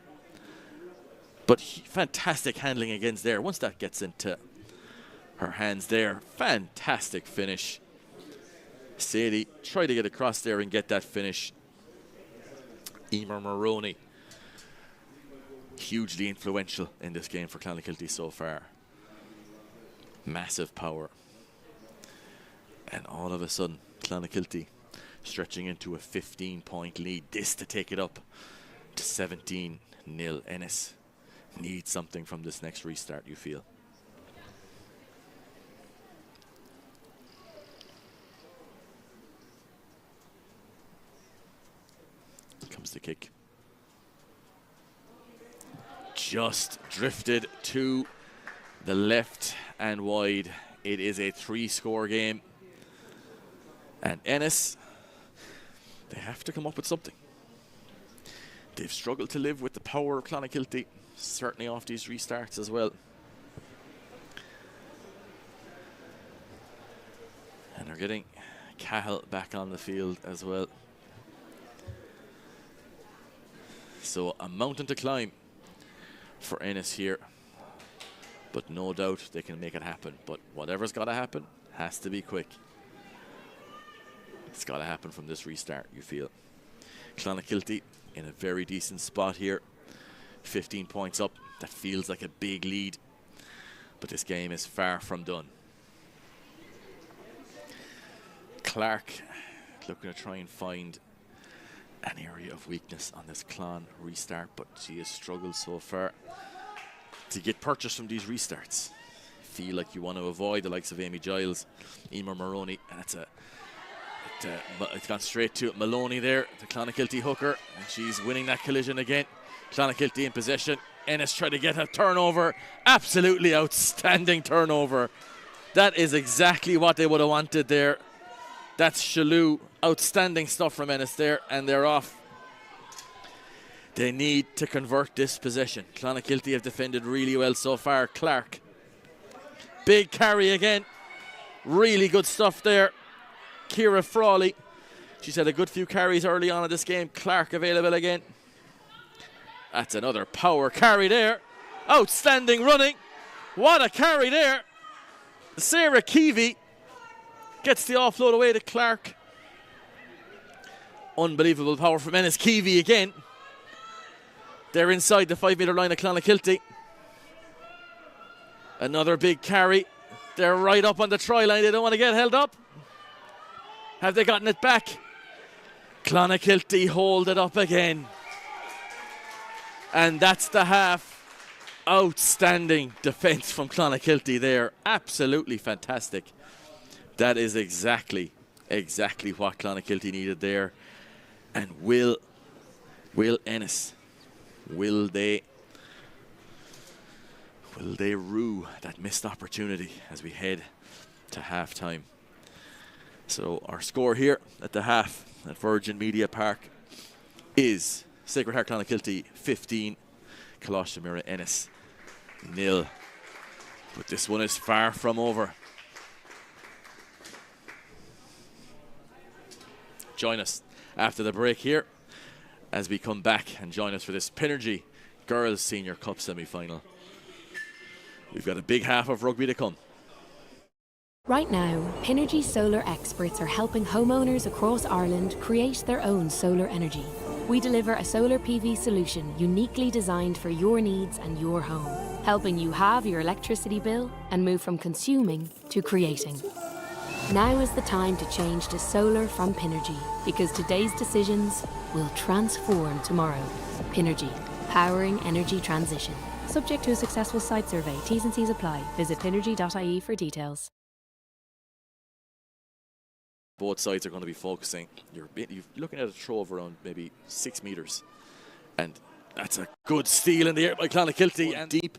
But fantastic handling against there. Once that gets into her hands there, fantastic finish. Sadie try to get across there and get that finish. Emer Maroney, hugely influential in this game for Clonakilty so far. Massive power. And all of a sudden, Clonakilty stretching into a 15-point lead. This to take it up to 17-0. Ennis needs something from this next restart, you feel? Comes the kick. just drifted to the left and wide. It is a 3-score game. And Ennis, they have to come up with something. They've struggled to live with the power of Clonakilty, certainly off these restarts as well. And they're getting Cahill back on the field as well. So a mountain to climb for Ennis here. But no doubt they can make it happen. But whatever's got to happen has to be quick. It's got to happen from this restart, you feel. Clonakilty in a very decent spot here. 15 points up. That feels like a big lead. But this game is far from done. Clark looking to try and find an area of weakness on this Clon restart, but she has struggled so far to get purchase from these restarts. Feel like you want to avoid the likes of Amy Giles, Emer Maroney, and it's gone straight to Maloney there, the Clonakilty hooker, and she's winning that collision again. Clonakilty in possession. Ennis tried to get a turnover. Absolutely outstanding turnover. That is exactly what they would have wanted there. That's Shalou. Outstanding stuff from Ennis there, and they're off. They need to convert this possession. Clonakilty have defended really well so far. Clark. Big carry again. Really good stuff there. Ciara Frawley. She's had a good few carries early on in this game. Clark available again. That's another power carry there. Outstanding running. What a carry there. Sarah Keevy gets the offload away to Clark. Unbelievable power from Ennis. Keevy again. They're inside the 5-metre line of Clonakilty. Another big carry. They're right up on the try line. They don't want to get held up. Have they gotten it back? Clonakilty hold it up again. And that's the half. Outstanding defence from Clonakilty there. Absolutely fantastic. That is exactly what Clonakilty needed there. And will Ennis, will they rue that missed opportunity as we head to half-time? So our score here at the half at Virgin Media Park is Sacred Heart Clonakilty 15, Coláiste Muire Ennis 0. But this one is far from over. Join us after the break here as we come back and join us for this Pinergy Girls Senior Cup semi-final. We've got a big half of rugby to come.
Right now, Pinergy solar experts are helping homeowners across Ireland create their own solar energy. We deliver a solar PV solution uniquely designed for your needs and your home, helping you halve your electricity bill and move from consuming to creating. Now is the time to change to solar from Pinergy, because today's decisions will transform tomorrow. Pinergy, powering energy transition. Subject to a successful site survey. T's and C's apply. Visit pinergy.ie for details.
Both sides are going to be focusing. You're looking at a throw of around maybe 6 metres. And that's a good steal in the air by Clonakilty. And deep,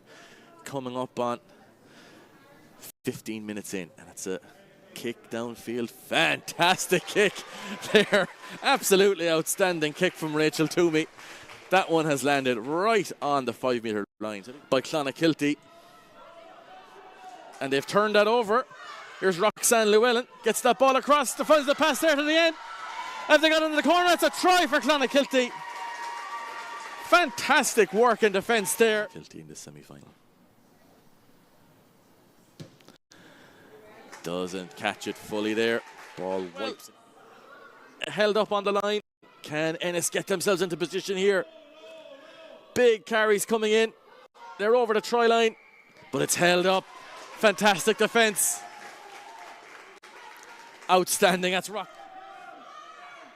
coming up on 15 minutes in. And it's a kick downfield. Fantastic kick there. Absolutely outstanding kick from Rachel Toomey. That one has landed right on the 5-metre line by Clonakilty. And they've turned that over. Here's Roxanne Llewellyn. Gets that ball across. Defends the pass there to the end. As they got into the corner, it's a try for Clonakilty. Fantastic work in defence there. Clonakilty in the semi-final. Doesn't catch it fully there. Ball wipes. Held up on the line. Can Ennis get themselves into position here? Big carries coming in. They're over the try line, but it's held up. Fantastic defence. Outstanding. That's Rock.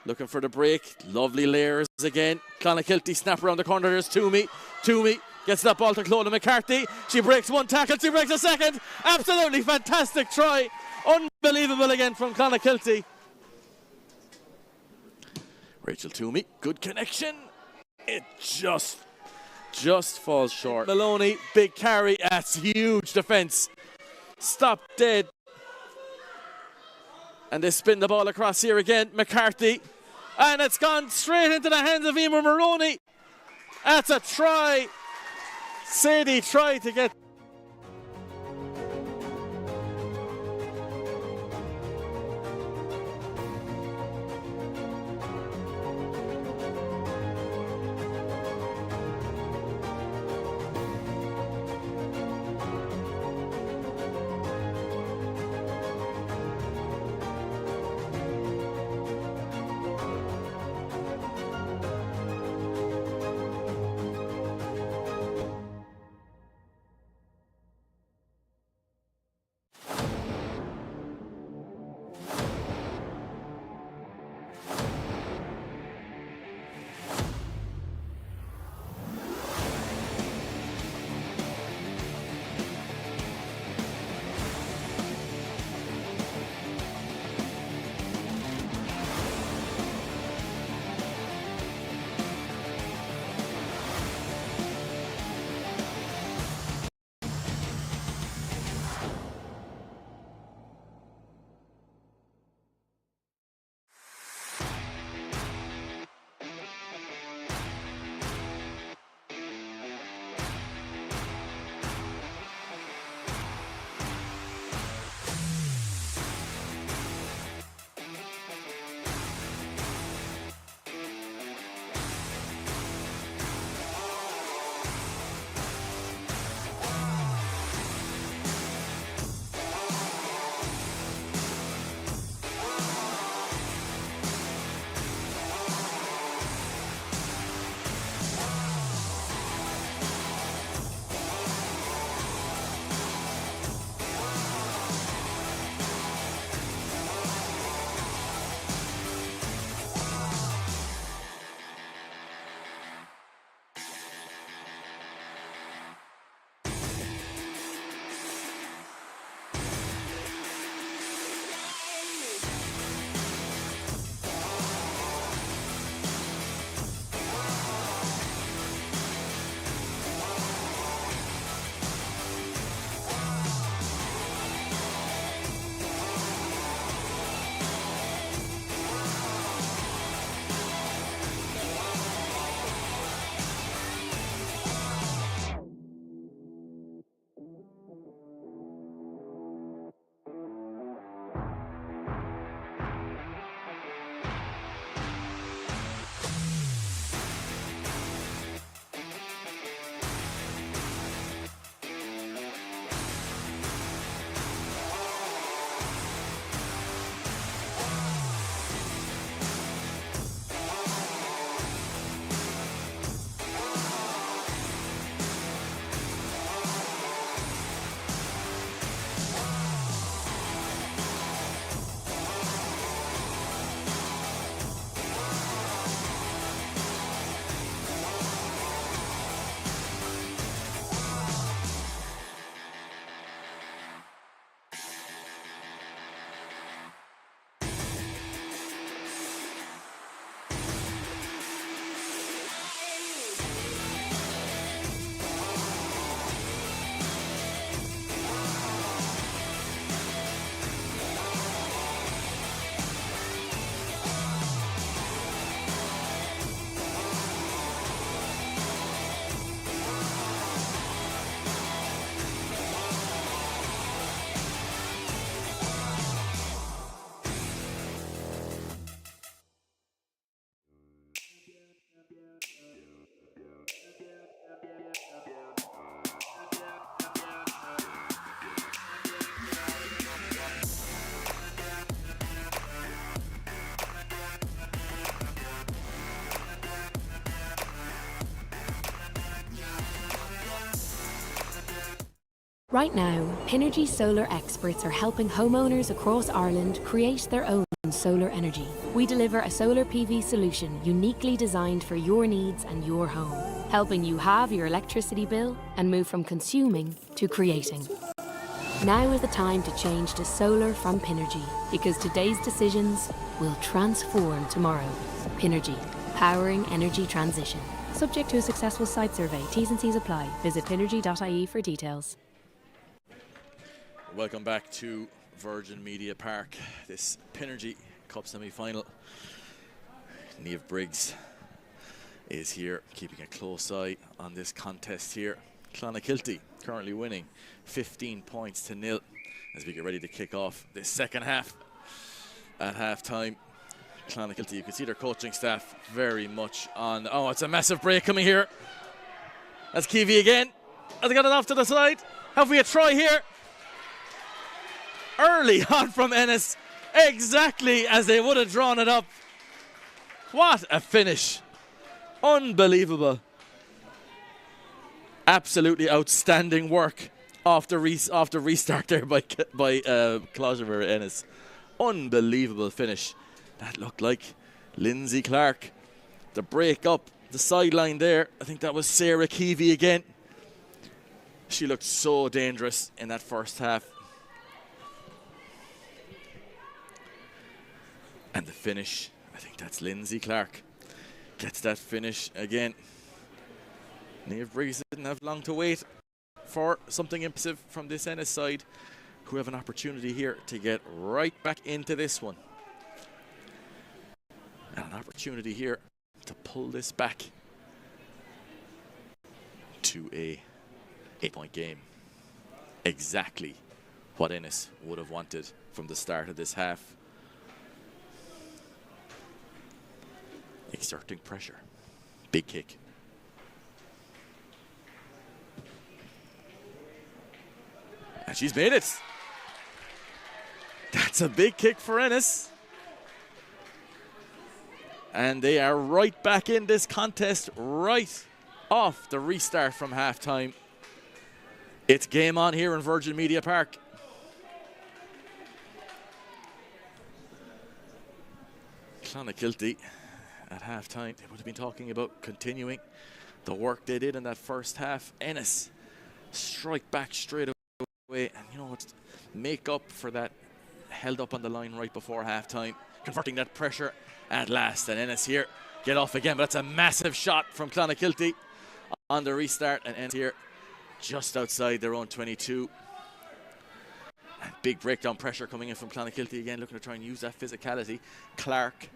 Looking for the break. Lovely layers again. Clonakilty snap around the corner. There's Toomey. Toomey gets that ball to Clodagh McCarthy. She breaks one tackle. She breaks a second. Absolutely fantastic try. Unbelievable again from Clonakilty. Rachel Toomey. Good connection. It just just falls short. Maloney, big carry. That's huge defence. Stop dead. And they spin the ball across here again. McCarthy. And it's gone straight into the hands of Emer Maroney. That's a try. Sadie tried to get.
Right now, Pinergy solar experts are helping homeowners across Ireland create their own solar energy. We deliver a solar PV solution uniquely designed for your needs and your home, helping you halve your electricity bill and move from consuming to creating. Now is the time to change to solar from Pinergy, because today's decisions will transform tomorrow. Pinergy, powering energy transition. Subject to a successful site survey, T's and C's apply. Visit pinergy.ie for details.
Welcome back to Virgin Media Park. This Pinergy Cup semi-final. Niamh Briggs is here, keeping a close eye on this contest here. Clonakilty currently winning 15 points to 0 as we get ready to kick off this second half. At half-time, Clonakilty, you can see their coaching staff very much on. Oh, it's a massive break coming here. That's Keevy again. Has got it off to the side. Have we a try here? Early on from Ennis, exactly as they would have drawn it up. What a finish. Unbelievable. Absolutely outstanding work off the restart there by Clonakilty Ennis. Unbelievable finish. That looked like Lindsay Clark. The break up the sideline there. I think that was Sarah Keevy again. She looked so dangerous in that first half. And the finish, I think that's Lindsay Clark. Gets that finish again. Niamh Briggs didn't have long to wait for something impressive from this Ennis side, who have an opportunity here to get right back into this one. And an opportunity here to pull this back to a 8-point game. Exactly what Ennis would have wanted from the start of this half. Exerting pressure. Big kick. And she's made it. That's a big kick for Ennis. And they are right back in this contest right off the restart from halftime. It's game on here in Virgin Media Park. Clonakilty at halftime, they would have been talking about continuing the work they did in that first half. Ennis strike back straight away, and you know what, make up for that held up on the line right before halftime, converting that pressure at last. And Ennis here get off again, but that's a massive shot from Clonakilty on the restart, and Ennis here just outside their own 22. And big breakdown pressure coming in from Clonakilty again, looking to try and use that physicality. Clark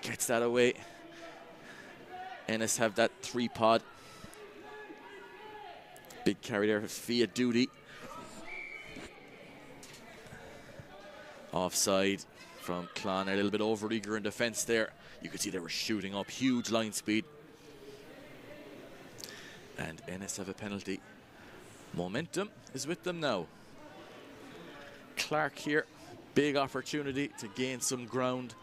gets that away. Ennis have that 3-pod. Big carry there for Fia Duty. Offside from Clon, a little bit over eager in defence there. You could see they were shooting up, huge line speed. And Ennis have a penalty. Momentum is with them now. Clark here, big opportunity to gain some ground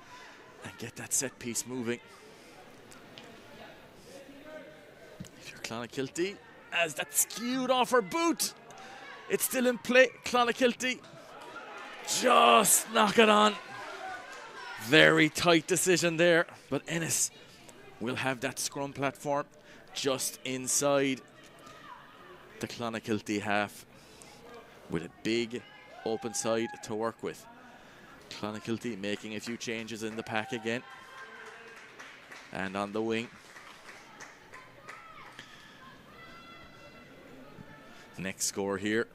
and get that set piece moving. If you're Clonakilty, as that skewed off her boot, it's still in play. Clonakilty just knock it on. Very tight decision there, but Ennis will have that scrum platform just inside the Clonakilty half with a big open side to work with. Clonakilty making a few changes in the pack again. And on the wing, next score here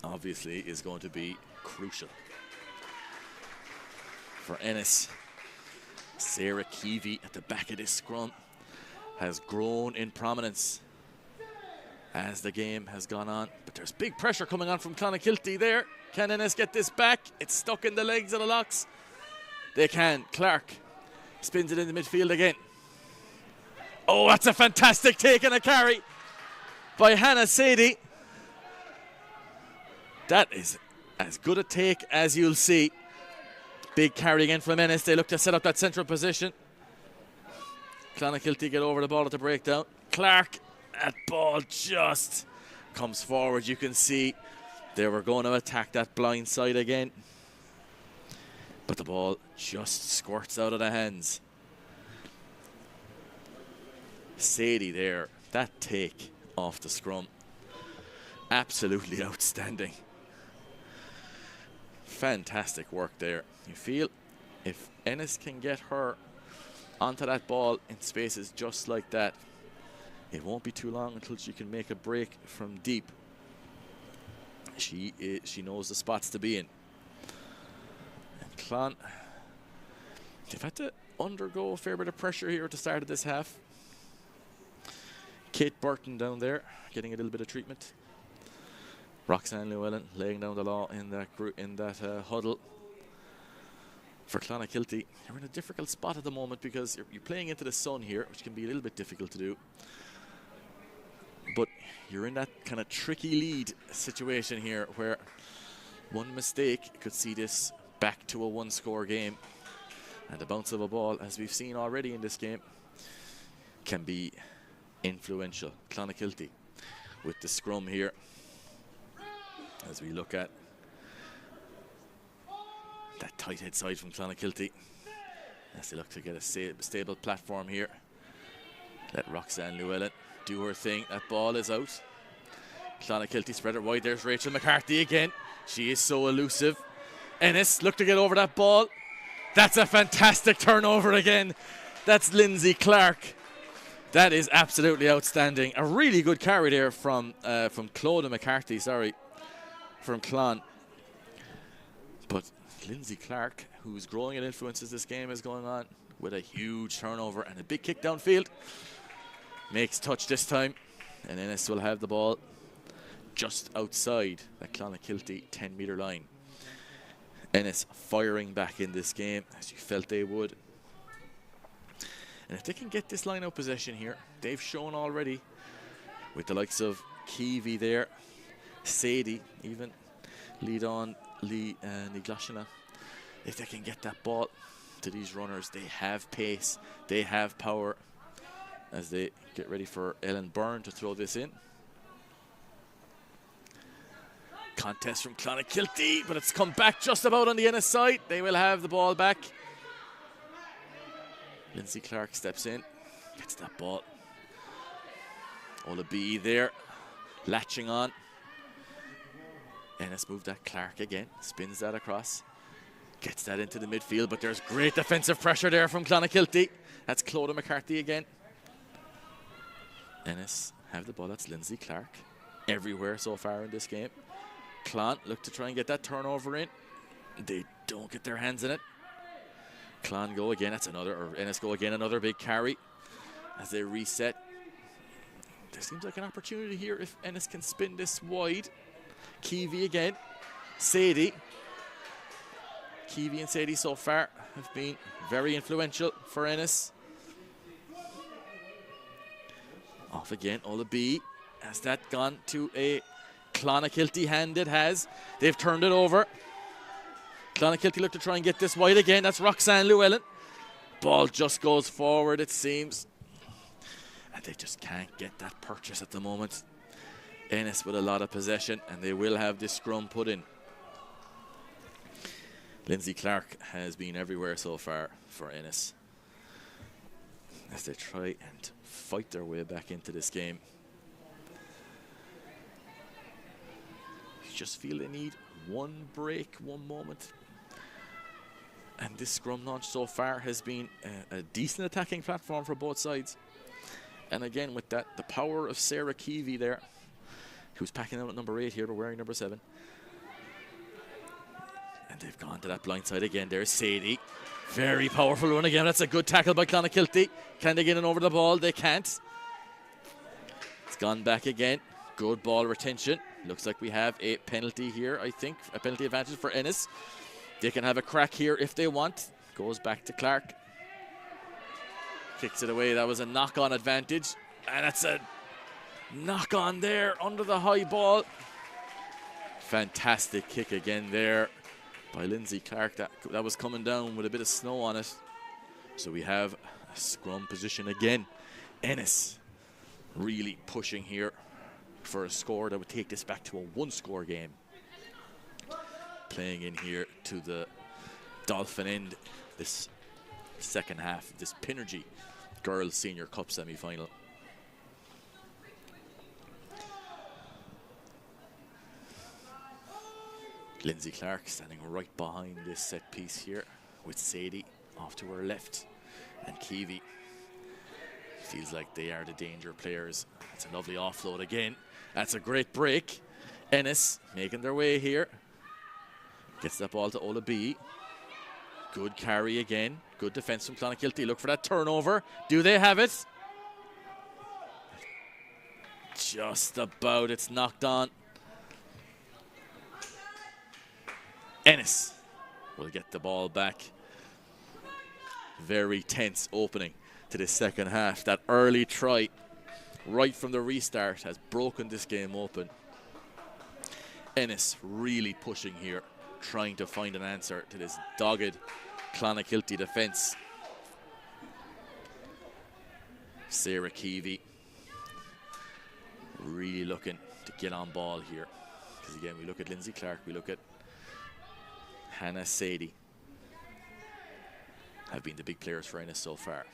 obviously is going to be crucial for Ennis. Sarah Keevy at the back of this scrum has grown in prominence as the game has gone on, but there's big pressure coming on from Clonakilty there. Can Ennis get this back? It's stuck in the legs of the locks. They can. Clark spins it in the midfield again. Oh, that's a fantastic take and a carry by Hannah Sadie. That is as good a take as you'll see. Big carry again from Ennis. They look to set up that central position. Clonakilty get over the ball at the breakdown. Clark, that ball just comes forward. You can see they were going to attack that blind side again, but the ball just squirts out of the hands. Sadie there, that take off the scrum, absolutely outstanding. Fantastic work there. You feel if Ennis can get her onto that ball in spaces just like that, It won't be too long until she can make a break from deep. She knows the spots to be in. And Clon, they've had to undergo a fair bit of pressure here at the start of this half. Kate Burton down there getting a little bit of treatment. Roxanne Llewellyn laying down the law in that huddle. For Clonakilty, you're in a difficult spot at the moment because you're playing into the sun here, which can be a little bit difficult to do. But you're in that kind of tricky lead situation here where one mistake could see this back to a one-score game. And the bounce of a ball, as we've seen already in this game, can be influential. Clonakilty with the scrum here. As we look at that tight head side from Clonakilty, as they look to get a stable platform here. Let Roxanne Llewellyn do her thing. That ball is out. Clonakilty spread it wide. There's Rachel McCarthy again. She is so elusive. Ennis look to get over that ball. That's a fantastic turnover again. That's Lindsay Clark. That is absolutely outstanding. A really good carry there from Clodagh McCarthy, from Clon. But Lindsay Clark, who's growing in influence as this game is going on, with a huge turnover and a big kick downfield. Makes touch this time, and Ennis will have the ball just outside that Clonakilty 10-metre line. Ennis firing back in this game, as you felt they would. And if they can get this line-out possession here, they've shown already with the likes of Keevy there, Sadie, even lead on Lee Niglashina. If they can get that ball to these runners, they have pace, they have power, as they get ready for Ellen Byrne to throw this in. Contest from Clonakilty, but it's come back just about on the Ennis side. They will have the ball back. Lindsay Clark steps in, gets that ball. Ola B there, latching on. Ennis moved that. Clark again, spins that across. Gets that into the midfield, but there's great defensive pressure there from Clonakilty. That's Clodagh McCarthy again. Ennis have the ball. That's Lindsay Clark. Everywhere so far in this game. Clon look to try and get that turnover in. They don't get their hands in it. Clon go again. That's Ennis go again. Another big carry as they reset. There seems like an opportunity here if Ennis can spin this wide. Keevy again. Sadie. Keevy and Sadie so far have been very influential for Ennis. Off again, Ola B. Has that gone to a Clonakilty hand? It has. They've turned it over. Clonakilty look to try and get this wide again. That's Roxanne Llewellyn. Ball just goes forward, it seems. And they just can't get that purchase at the moment. Ennis with a lot of possession, and they will have this scrum put in. Lindsay Clark has been everywhere so far for Ennis as they try and fight their way back into this game. You just feel they need one break, one moment. And this scrum launch so far has been a decent attacking platform for both sides. And again, with that, the power of Sarah Keevy there, who's packing out at number 8 here, but wearing number 7. And they've gone to that blind side again. There's Sadie. Very powerful run again. That's a good tackle by Clonakilty. Can they get in over the ball? They can't. It's gone back again. Good ball retention. Looks like we have a penalty here, I think. A penalty advantage for Ennis. They can have a crack here if they want. Goes back to Clark. Kicks it away. That was a knock-on advantage. And that's a knock-on there under the high ball. Fantastic kick again there by Lindsay Clark. That was coming down with a bit of snow on it. So we have a scrum position again. Ennis really pushing here for a score that would take this back to a one-score game. Playing in here to the Dolphin end this second half, this Pinergy Girls Senior Cup semi-final. Lindsay Clark standing right behind this set piece here with Sadie off to her left and Keevy Feels like they are the danger players. That's a lovely offload again. That's a great break. Ennis making their way here. Gets that ball to Ola B. Good carry again. Good defence from Clonakilty. Look for that turnover. Do they have it? Just about. It's knocked on. Ennis will get the ball back. Very tense opening to the second half. That early try right from the restart has broken this game open. Ennis really pushing here, trying to find an answer to this dogged Clonakilty defence. Sarah Keevy really looking to get on ball here. Because again, we look at Lindsay Clark, we look at Hannah Sadie. Have been the big players for Ennis so far.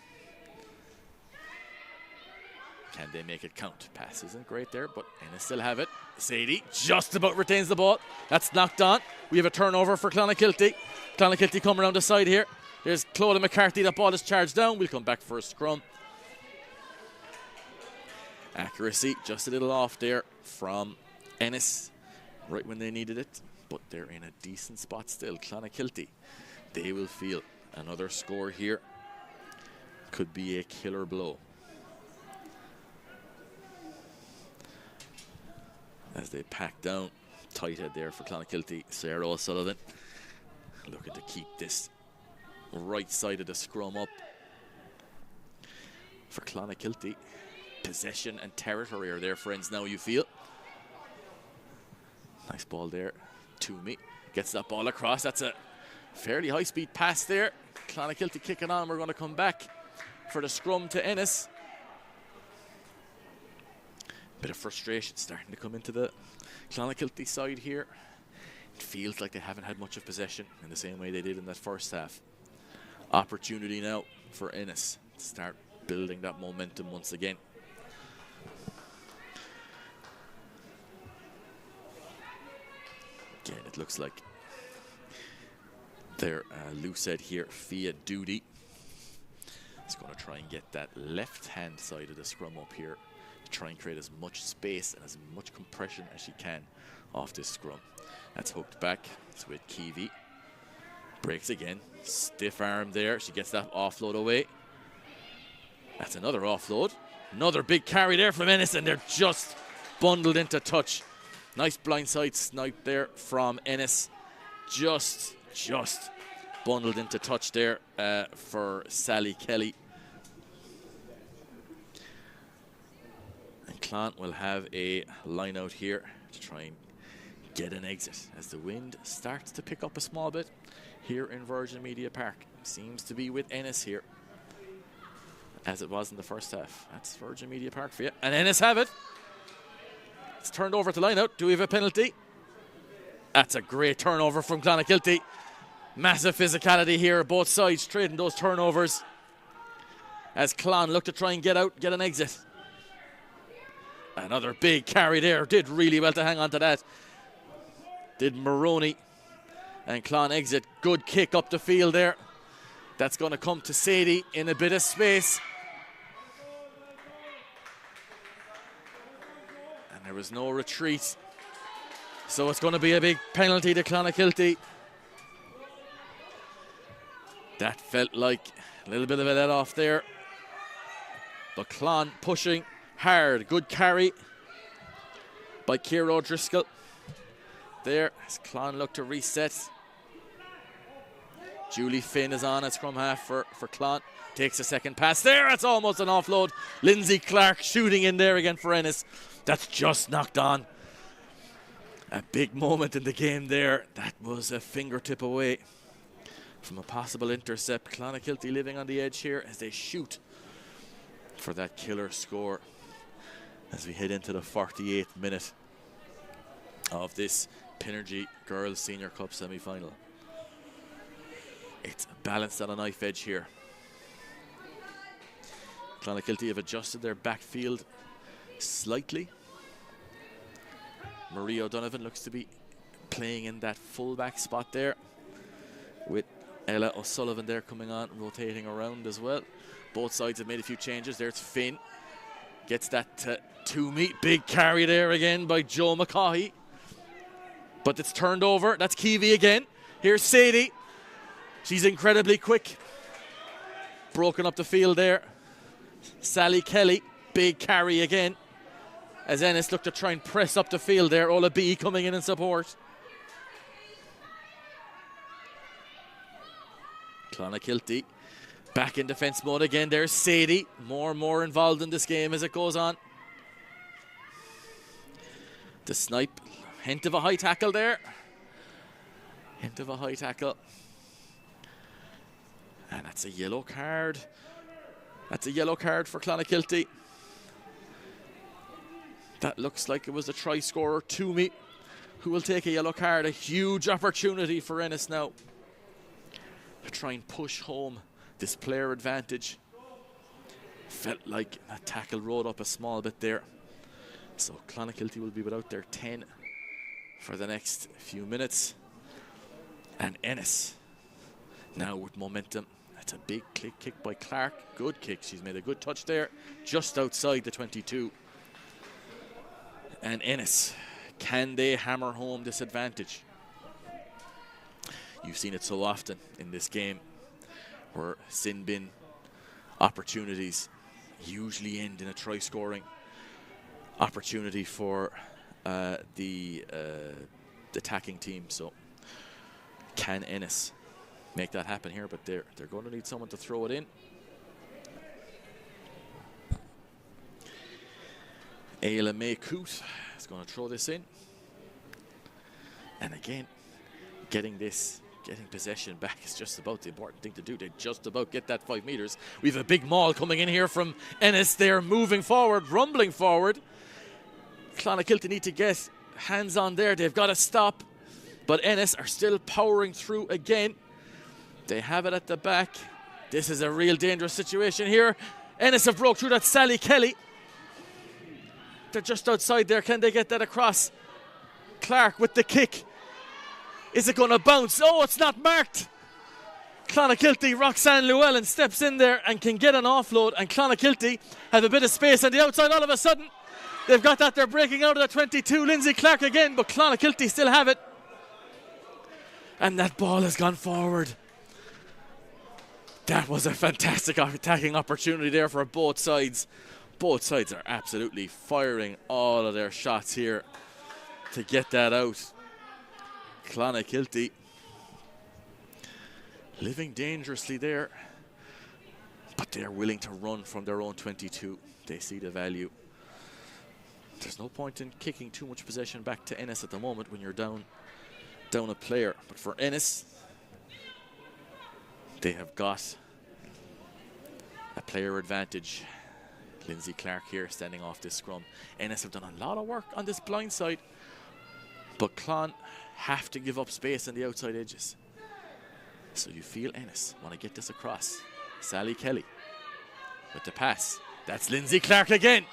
Can they make it count? Pass isn't great there, but Ennis still have it. Sadie just about retains the ball. That's knocked on. We have a turnover for Clonakilty. Clonakilty come around the side here. There's Clodagh McCarthy. That ball is charged down. We'll come back for a scrum. Accuracy just a little off there from Ennis right when they needed it, but they're in a decent spot still. Clonakilty, they will feel another score here. Could be a killer blow. As they pack down, tight head there for Clonakilty. Sarah O'Sullivan looking to keep this right side of the scrum up for Clonakilty. Possession and territory are their friends now, you feel. Nice ball there. Toomey gets that ball across. That's a fairly high-speed pass there. Clonakilty kicking on. We're going to come back for the scrum to Ennis. Bit of frustration starting to come into the Clonakilty side here. It feels like they haven't had much of possession in the same way they did in that first half. Opportunity now for Ennis to start building that momentum once again. Again, it looks like their loose head here, Fia Doody, is going to try and get that left-hand side of the scrum up here to try and create as much space and as much compression as she can off this scrum. That's hooked back. It's with Keevy. Breaks again. Stiff arm there. She gets that offload away. That's another offload. Another big carry there from Ennis, and they're just bundled into touch. Nice blindside snipe there from Ennis. Just bundled into touch there for Sally Kelly. And Clon will have a line out here to try and get an exit as the wind starts to pick up a small bit here in Virgin Media Park. Seems to be with Ennis here, as it was in the first half. That's Virgin Media Park for you. And Ennis have it. It's turned over to line out. Do we have a penalty? That's a great turnover from Clonakilty. Massive physicality here, both sides trading those turnovers as Clon look to try and get out, get an exit. Another big carry there. Did really well to hang on to that. Did Maroney. And Clon exit. Good kick up the field there. That's going to come to Sadie in a bit of space. And there was no retreat. So it's going to be a big penalty to Clonakilty. That felt like a little bit of a let off there. But Clon pushing hard. Good carry by Ciara O'Driscoll. There, as Clon look to reset. Julie Finn is on at scrum half for Clon. Takes a second pass there. That's almost an offload. Lindsay Clark shooting in there again for Ennis. That's just knocked on. A big moment in the game there. That was a fingertip away from a possible intercept. Clonakilty living on the edge here as they shoot for that killer score as we head into the 48th minute of this Pinergy Girls Senior Cup semi-final. It's balanced on a knife edge here. Clonakilty have adjusted their backfield slightly. Marie O'Donovan looks to be playing in that fullback spot there with Ella O'Sullivan there coming on, rotating around as well. Both sides have made a few changes. There's Finn. Gets that Toomey. Big carry there again by Joe McCaughey. But it's turned over. That's Keevy again. Here's Sadie. She's incredibly quick. Broken up the field there. Sally Kelly. Big carry again. As Ennis looked to try and press up the field there. Ola B coming in support. Clonakilty back in defence mode again. There's Sadie. More and more involved in this game as it goes on. The snipe. Hint of a high tackle there. Hint of a high tackle. And that's a yellow card. That's a yellow card for Clonakilty. That looks like it was the try scorer, Toomey, who will take a yellow card. A huge opportunity for Ennis now to try and push home this player advantage. Felt like that tackle rode up a small bit there. So Clonakilty will be without their 10 for the next few minutes. And Ennis now with momentum. That's a big kick by Clark. Good kick. She's made a good touch there, just outside the 22. And Ennis, can they hammer home this advantage? You've seen it so often in this game where sin bin opportunities usually end in a try scoring opportunity for the attacking team. So can Ennis make that happen here? But they're going to need someone to throw it in. Ayla May Coote is going to throw this in. And again, getting possession back is just about the important thing to do. They just about get that 5 meters. We have a big maul coming in here from Ennis. They're moving forward, rumbling forward. Clonakilty need to get hands on there. They've got to stop. But Ennis are still powering through again. They have it at the back. This is a real dangerous situation here. Ennis have broke through. That Sally Kelly. They're just outside there. Can they get that across? Clark with the kick. Is it going to bounce? Oh, it's not marked. Clonakilty, Roxanne Llewellyn steps in there and can get an offload. And Clonakilty have a bit of space on the outside all of a sudden. They've got that. They're breaking out of the 22. Lindsay Clark again, but Clonakilty still have it. And that ball has gone forward. That was a fantastic attacking opportunity there for both sides. Both sides are absolutely firing all of their shots here to get that out. Clonakilty living dangerously there, but they're willing to run from their own 22. They see the value. There's no point in kicking too much possession back to Ennis at the moment when you're down a player. But for Ennis, they have got a player advantage. Lindsay Clark here standing off this scrum. Ennis have done a lot of work on this blind side, but Clon have to give up space on the outside edges. So you feel Ennis want to get this across. Sally Kelly with the pass. That's Lindsay Clark again.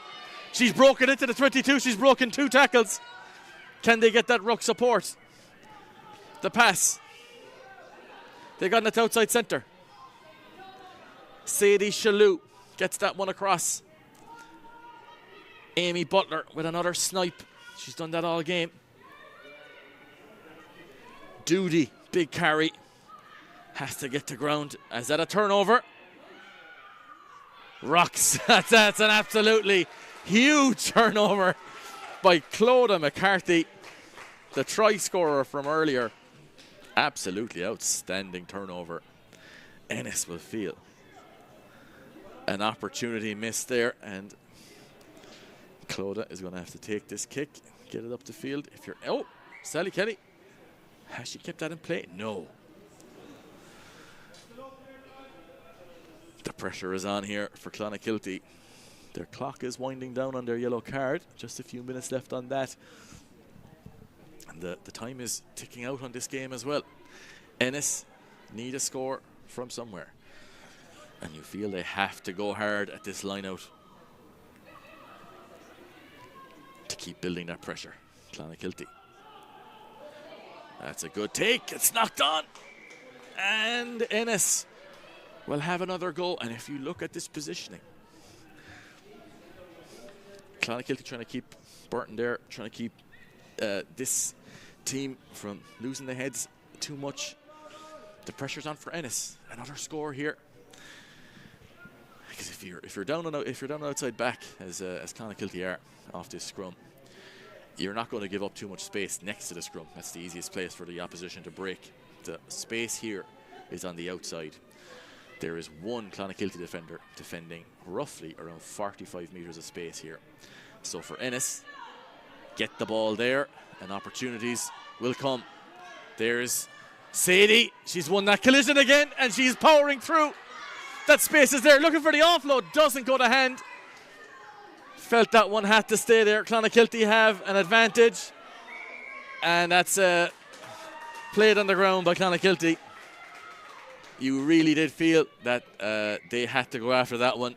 She's broken into the 22. She's broken 2 tackles. Can they get that ruck support? The pass. They got it outside centre. Sadie Shalhoub gets that one across. Amy Butler with another snipe. She's done that all game. Doody, big carry. Has to get to ground. Is that a turnover? Rocks. That's an absolutely huge turnover by Clodagh McCarthy, the try scorer from earlier. Absolutely outstanding turnover. Ennis will feel an opportunity missed there, and Clodagh is going to have to take this kick, get it up the field. If you're Sally Kelly, has she kept that in play? No. The pressure is on here for Clonakilty. Their clock is winding down on their yellow card. Just a few minutes left on that. And the time is ticking out on this game as well. Ennis need a score from somewhere. And you feel they have to go hard at this line out to keep building that pressure. Clonakilty. That's a good take. It's knocked on. And and Ennis will have another go. And if you look at this positioning, Clonakilty trying to keep Burton there, trying to keep this team from losing their heads too much. The pressure's on for Ennis. Another score here. Because if you're down on outside back as Clonakilty are off this scrum, you're not going to give up too much space next to the scrum. That's the easiest place for the opposition to break. The space here is on the outside. There is one Clonakilty defender defending roughly around 45 metres of space here. So for Ennis, get the ball there and opportunities will come. There's Sadie. She's won that collision again and she's powering through. That space is there. Looking for the offload. Doesn't go to hand. Felt that one had to stay there. Clonakilty have an advantage. And that's played on the ground by Clonakilty. You really did feel that they had to go after that one.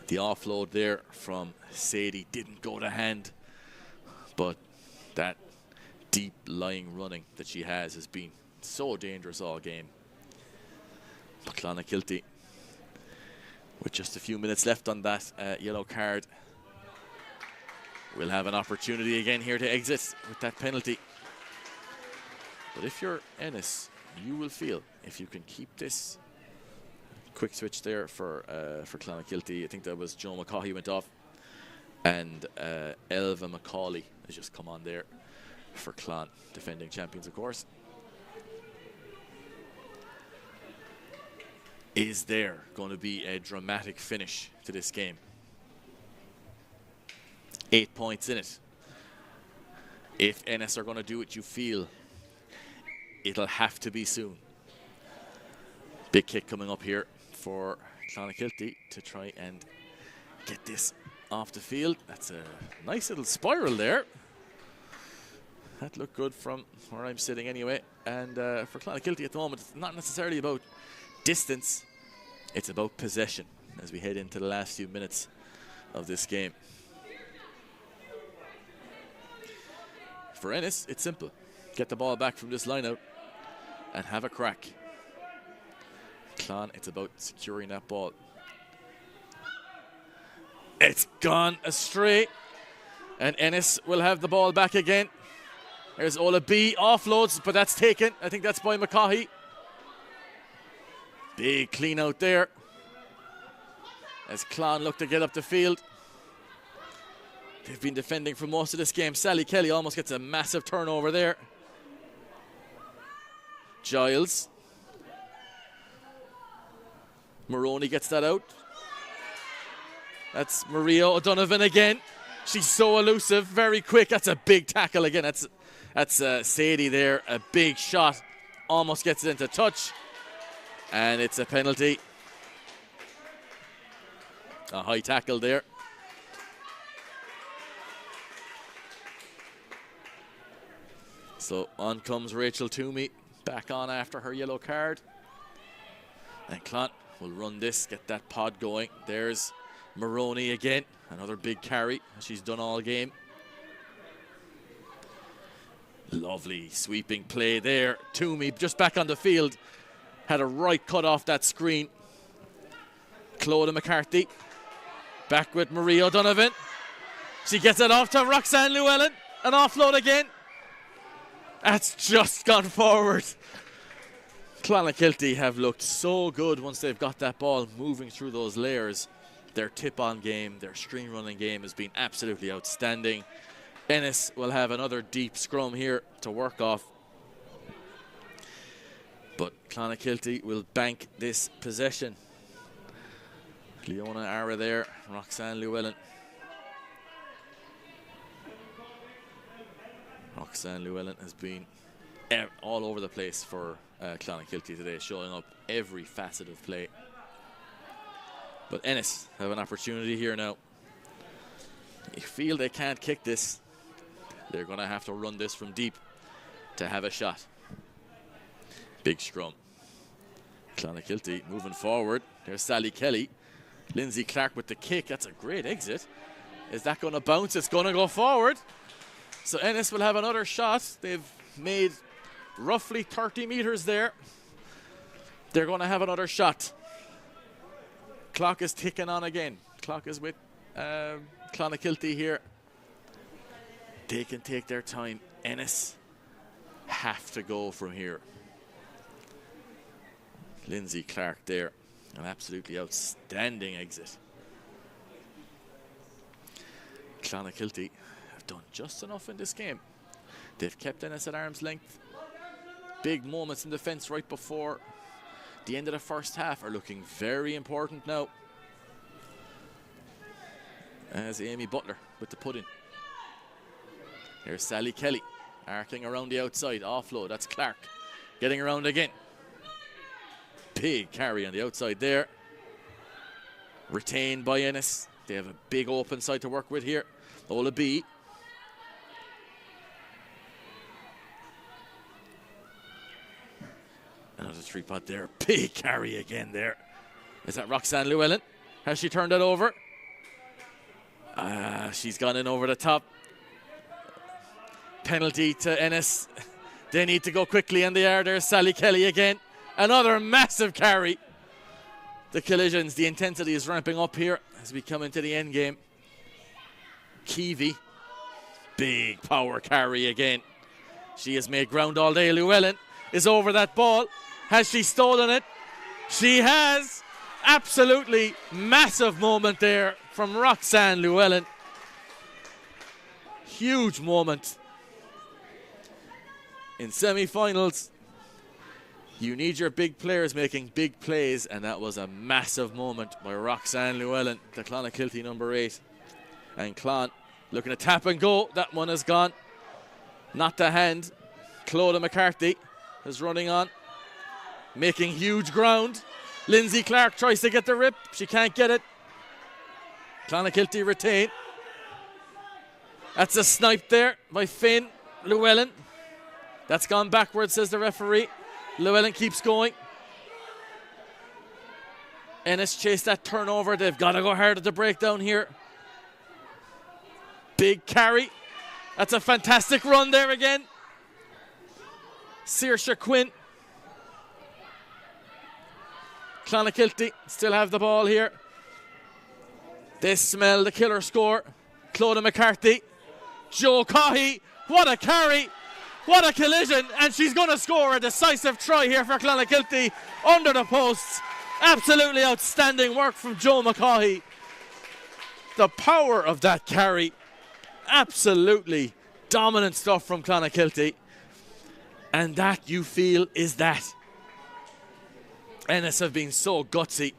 The offload there from Sadie didn't go to hand. But that deep lying running that she has been so dangerous all game. But Clonakilty, with just a few minutes left on that yellow card, will have an opportunity again here to exit with that penalty. But if you're Ennis, you will feel if you can keep this. Quick switch there for Clonakilty. I think that was Joe McCaughey went off, and Elva McCauley has just come on there for Clon, defending champions, of course. Is there going to be a dramatic finish to this game? 8 points in it. If Ennis are going to do it, you feel it'll have to be soon. Big kick coming up here for Clonakilty to try and get this off the field. That's a nice little spiral there. That looked good from where I'm sitting anyway. And for Clonakilty at the moment, it's not necessarily about distance, it's about possession as we head into the last few minutes of this game. For Ennis, it's simple. Get the ball back from this line out and have a crack. Clon, it's about securing that ball. It's gone astray, and Ennis will have the ball back again. There's Ola B, offloads, but that's taken. I think that's by McCaughey. Big clean out there as Clon look to get up the field. They've been defending for most of this game. Sally Kelly almost gets a massive turnover there. Giles. Maroney gets that out. That's Maria O'Donovan again. She's so elusive, very quick. That's a big tackle again. That's Sadie there. A big shot. Almost gets it into touch. And it's a penalty. A high tackle there. So on comes Rachel Toomey, back on after her yellow card. And Clon will run this, get that pod going. There's Maroney again, another big carry she's done all game. Lovely sweeping play there. Toomey just back on the field. Had a right cut off that screen. Clodagh McCarthy back with Marie O'Donovan. She gets it off to Roxanne Llewellyn. An offload again. That's just gone forward. Clonakilty have looked so good once they've got that ball moving through those layers. Their tip-on game, their string running game has been absolutely outstanding. Ennis will have another deep scrum here to work off. But Clonakilty will bank this possession. Leona Ara there, Roxanne Llewellyn. Roxanne Llewellyn has been all over the place for Clonakilty today, showing up every facet of play. But Ennis have an opportunity here now. You feel they can't kick this. They're going to have to run this from deep to have a shot. Big scrum. Clonakilty moving forward. There's Sally Kelly. Lindsay Clark with the kick. That's a great exit. Is that going to bounce? It's going to go forward. So Ennis will have another shot. They've made roughly 30 metres there. They're going to have another shot. Clock is ticking on again. Clock is with Clonakilty here. They can take their time. Ennis have to go from here. Lindsay Clark there. An absolutely outstanding exit. Clonakilty have done just enough in this game. They've kept Ennis at arm's length. Big moments in defence right before the end of the first half are looking very important now. As Amy Butler with the put-in. Here's Sally Kelly arcing around the outside. Offload, that's Clark. Getting around again. Big carry on the outside there. Retained by Ennis. They have a big open side to work with here. Ola B. Another 3-pot there. Big carry again there. Is that Roxanne Llewellyn? Has she turned it over? She's gone in over the top. Penalty to Ennis. They need to go quickly in the air. There's Sally Kelly again. Another massive carry. The collisions, the intensity is ramping up here as we come into the end game. Keevy. Big power carry again. She has made ground all day. Llewellyn is over that ball. Has she stolen it? She has. Absolutely massive moment there from Roxanne Llewellyn. Huge moment. In semi-finals, you need your big players making big plays, and that was a massive moment by Roxanne Llewellyn, the Clonakilty number 8. And Clon looking to tap and go. That one is gone. Not the hand. Clodagh McCarthy is running on, making huge ground. Lindsay Clark tries to get the rip. She can't get it. Clonakilty retain. That's a snipe there by Finn Llewellyn. That's gone backwards, says the referee. Llewellyn keeps going. Ennis chased that turnover. They've got to go hard at the breakdown here. Big carry. That's a fantastic run there again. Saoirse Quinn. Clonakilty still have the ball here. They smell the killer score. Clodagh McCarthy. Joe Cohey. What a carry. What a collision, and she's going to score a decisive try here for Clonakilty under the posts. Absolutely outstanding work from Joe McCaughey. The power of that carry. Absolutely dominant stuff from Clonakilty. And that, you feel, is that. Ennis have been so gutsy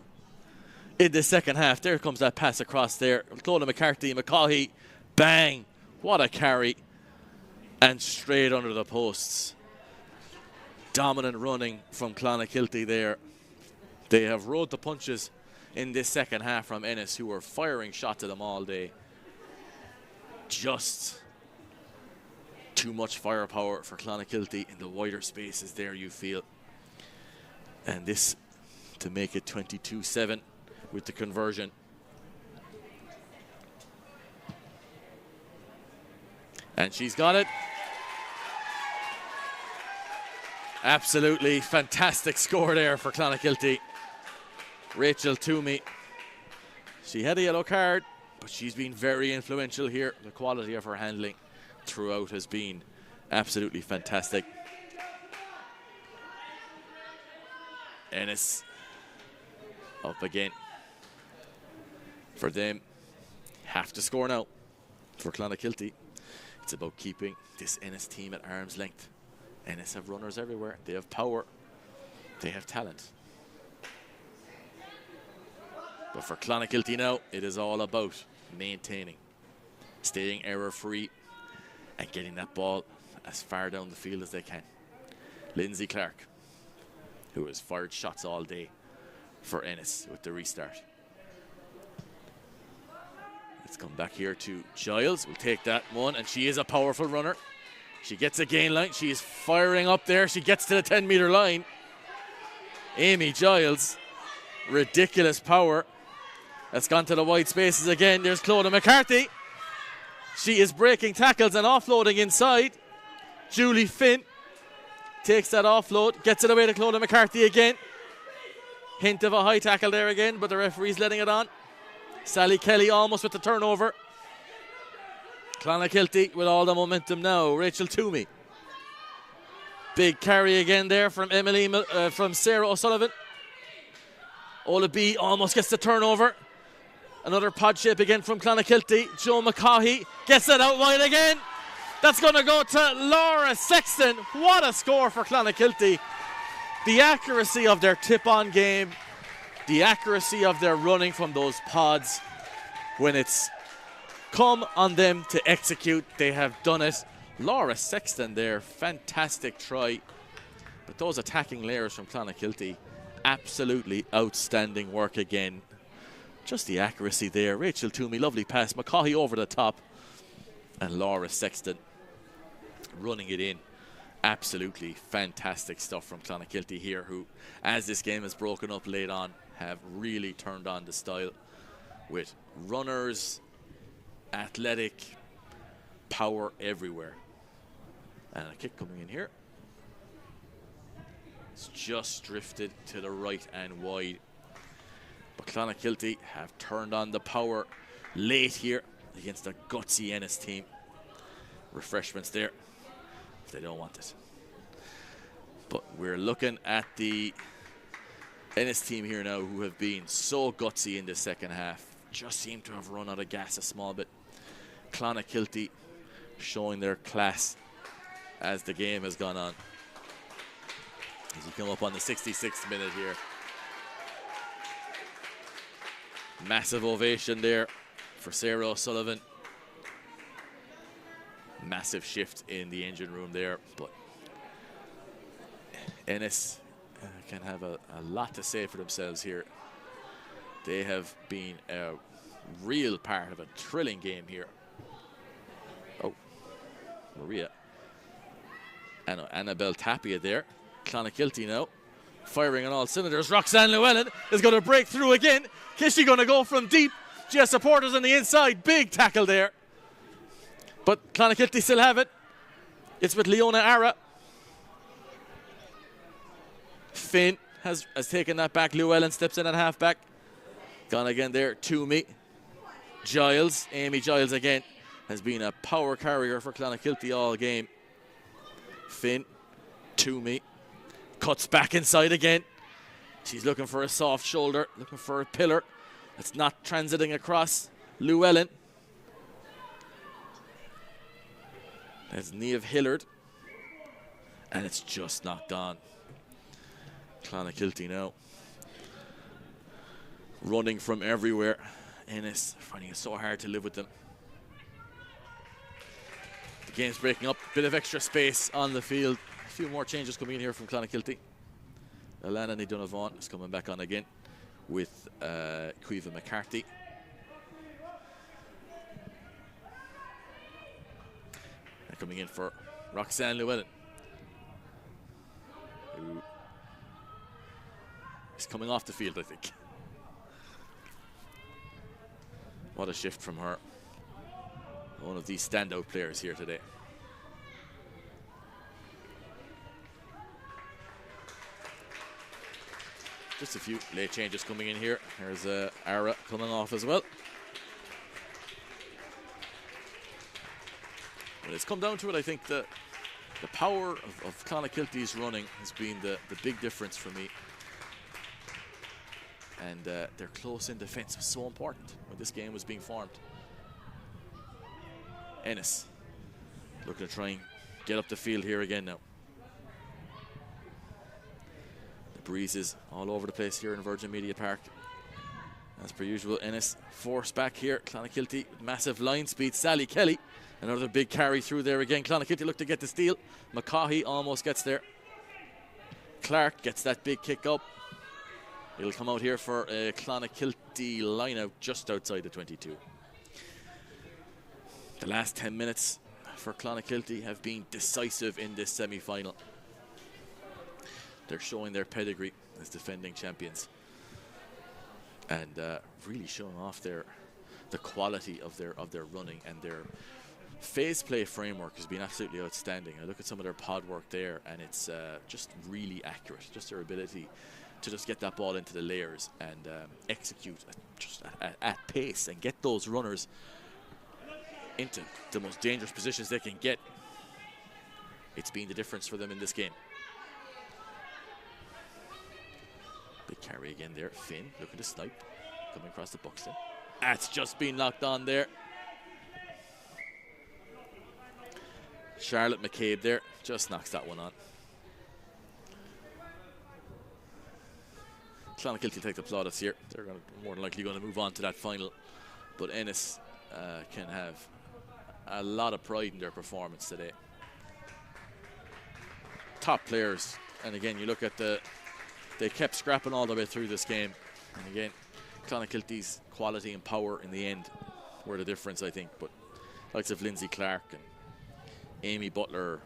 in the second half. There comes that pass across there. Clodagh McCarthy, McCaughey, bang. What a carry. And straight under the posts. Dominant running from Clonakilty there. They have rode the punches in this second half from Ennis, who were firing shots at them all day. Just too much firepower for Clonakilty in the wider spaces there, you feel. And this to make it 22-7 with the conversion. And she's got it. Absolutely fantastic score there for Clonakilty. Rachel Toomey. She had a yellow card, but she's been very influential here. The quality of her handling throughout has been absolutely fantastic. Ennis up again. For them, have to score now. For Clonakilty, it's about keeping this Ennis team at arm's length. Ennis have runners everywhere. They have power. They have talent. But for Clonakilty now, it is all about maintaining, staying error-free, and getting that ball as far down the field as they can. Lindsay Clark, who has fired shots all day for Ennis with the restart. Let's come back here to Giles. We'll take that one, and she is a powerful runner. She gets a gain line. She is firing up there. She gets to the 10-meter line. Amy Giles, ridiculous power. That's gone to the wide spaces again. There's Clodagh McCarthy. She is breaking tackles and offloading inside. Julie Finn takes that offload, gets it away to Clonakilty McCarthy again. Hint of a high tackle there again, but the referee's letting it on. Sally Kelly almost with the turnover. Clonakilty with all the momentum now. Rachel Toomey. Big carry again there from from Sarah O'Sullivan. Ola B almost gets the turnover. Another pod shape again from Clonakilty. Joe McCaughey gets it out wide again. That's going to go to Laura Sexton. What a score for Clonakilty. The accuracy of their tip-on game, the accuracy of their running from those pods, when it's come on them to execute, they have done it. Laura Sexton there, fantastic try. But those attacking layers from Clonakilty, absolutely outstanding work again. Just the accuracy there. Rachel Toomey, lovely pass. McCaughey over the top. And Laura Sexton running it in. Absolutely fantastic stuff from Clonakilty here, who, as this game has broken up late on, have really turned on the style with runners, athletic, power everywhere. And a kick coming in here. It's just drifted to the right and wide. But Clonakilty have turned on the power late here against a gutsy Ennis team. Refreshments there if they don't want it. But we're looking at the Ennis team here now, who have been so gutsy in the second half. Just seem to have run out of gas a small bit. Clonakilty showing their class as the game has gone on. As we come up on the 66th minute here. Massive ovation there for Sarah O'Sullivan. Massive shift in the engine room there, but Ennis can have a lot to say for themselves here. They have been a real part of a thrilling game here. Oh, Maria. And Annabelle Tapia there. Clonakilty now, firing on all cylinders. Roxanne Llewellyn is going to break through again. Kishy going to go from deep. She has supporters on the inside. Big tackle there. But Clonakilty still have it. It's with Leona Ara. Finn has taken that back. Llewellyn steps in at halfback. Gone again there. Toomey. Giles. Amy Giles again has been a power carrier for Clonakilty all game. Finn. Toomey. Cuts back inside again. She's looking for a soft shoulder. Looking for a pillar. It's not transiting across. Llewellyn. There's Niamh Hillard. And it's just knocked on. Clonakilty now. Running from everywhere. Ennis finding it so hard to live with them. The game's breaking up. Bit of extra space on the field. A few more changes coming in here from Clonakilty. Alana Ní Donovan is coming back on again with Caoimhe McCarthy. And coming in for Roxanne Llewellyn, who is coming off the field, I think. What a shift from her. One of these standout players here today. Just a few late changes coming in here. There's Ara coming off as well. When it's come down to it, I think the power of Clonakilty's running has been the big difference for me. And their close-in defence was so important when this game was being formed. Ennis looking to try and get up the field here again now. The breeze is all over the place here in Virgin Media Park. As per usual, Ennis forced back here. Clonakilty with massive line speed. Sally Kelly, another big carry through there again. Clonakilty look to get the steal. McCaughey almost gets there. Clark gets that big kick up. It'll come out here for a Clonakilty line-out just outside the 22. The last 10 minutes for Clonakilty have been decisive in this semi-final. They're showing their pedigree as defending champions, and really showing off the quality of their running and their phase play framework has been absolutely outstanding. I look at some of their pod work there, and it's just really accurate. Just their ability to just get that ball into the layers and execute just at pace and get those runners into the most dangerous positions they can get. It's been the difference for them in this game. Big carry again there. Finn, look at the snipe coming across the Buxton. That's just been locked on there. Charlotte McCabe there just knocks that one on. Clonakilty take the plaudits here. They're more than likely going to move on to that final. But Ennis can have a lot of pride in their performance today. Top players. And again, you look at they kept scrapping all the way through this game. And again, Clonakilty's quality and power in the end were the difference, I think. But likes of Lindsay Clark and Amy Butler,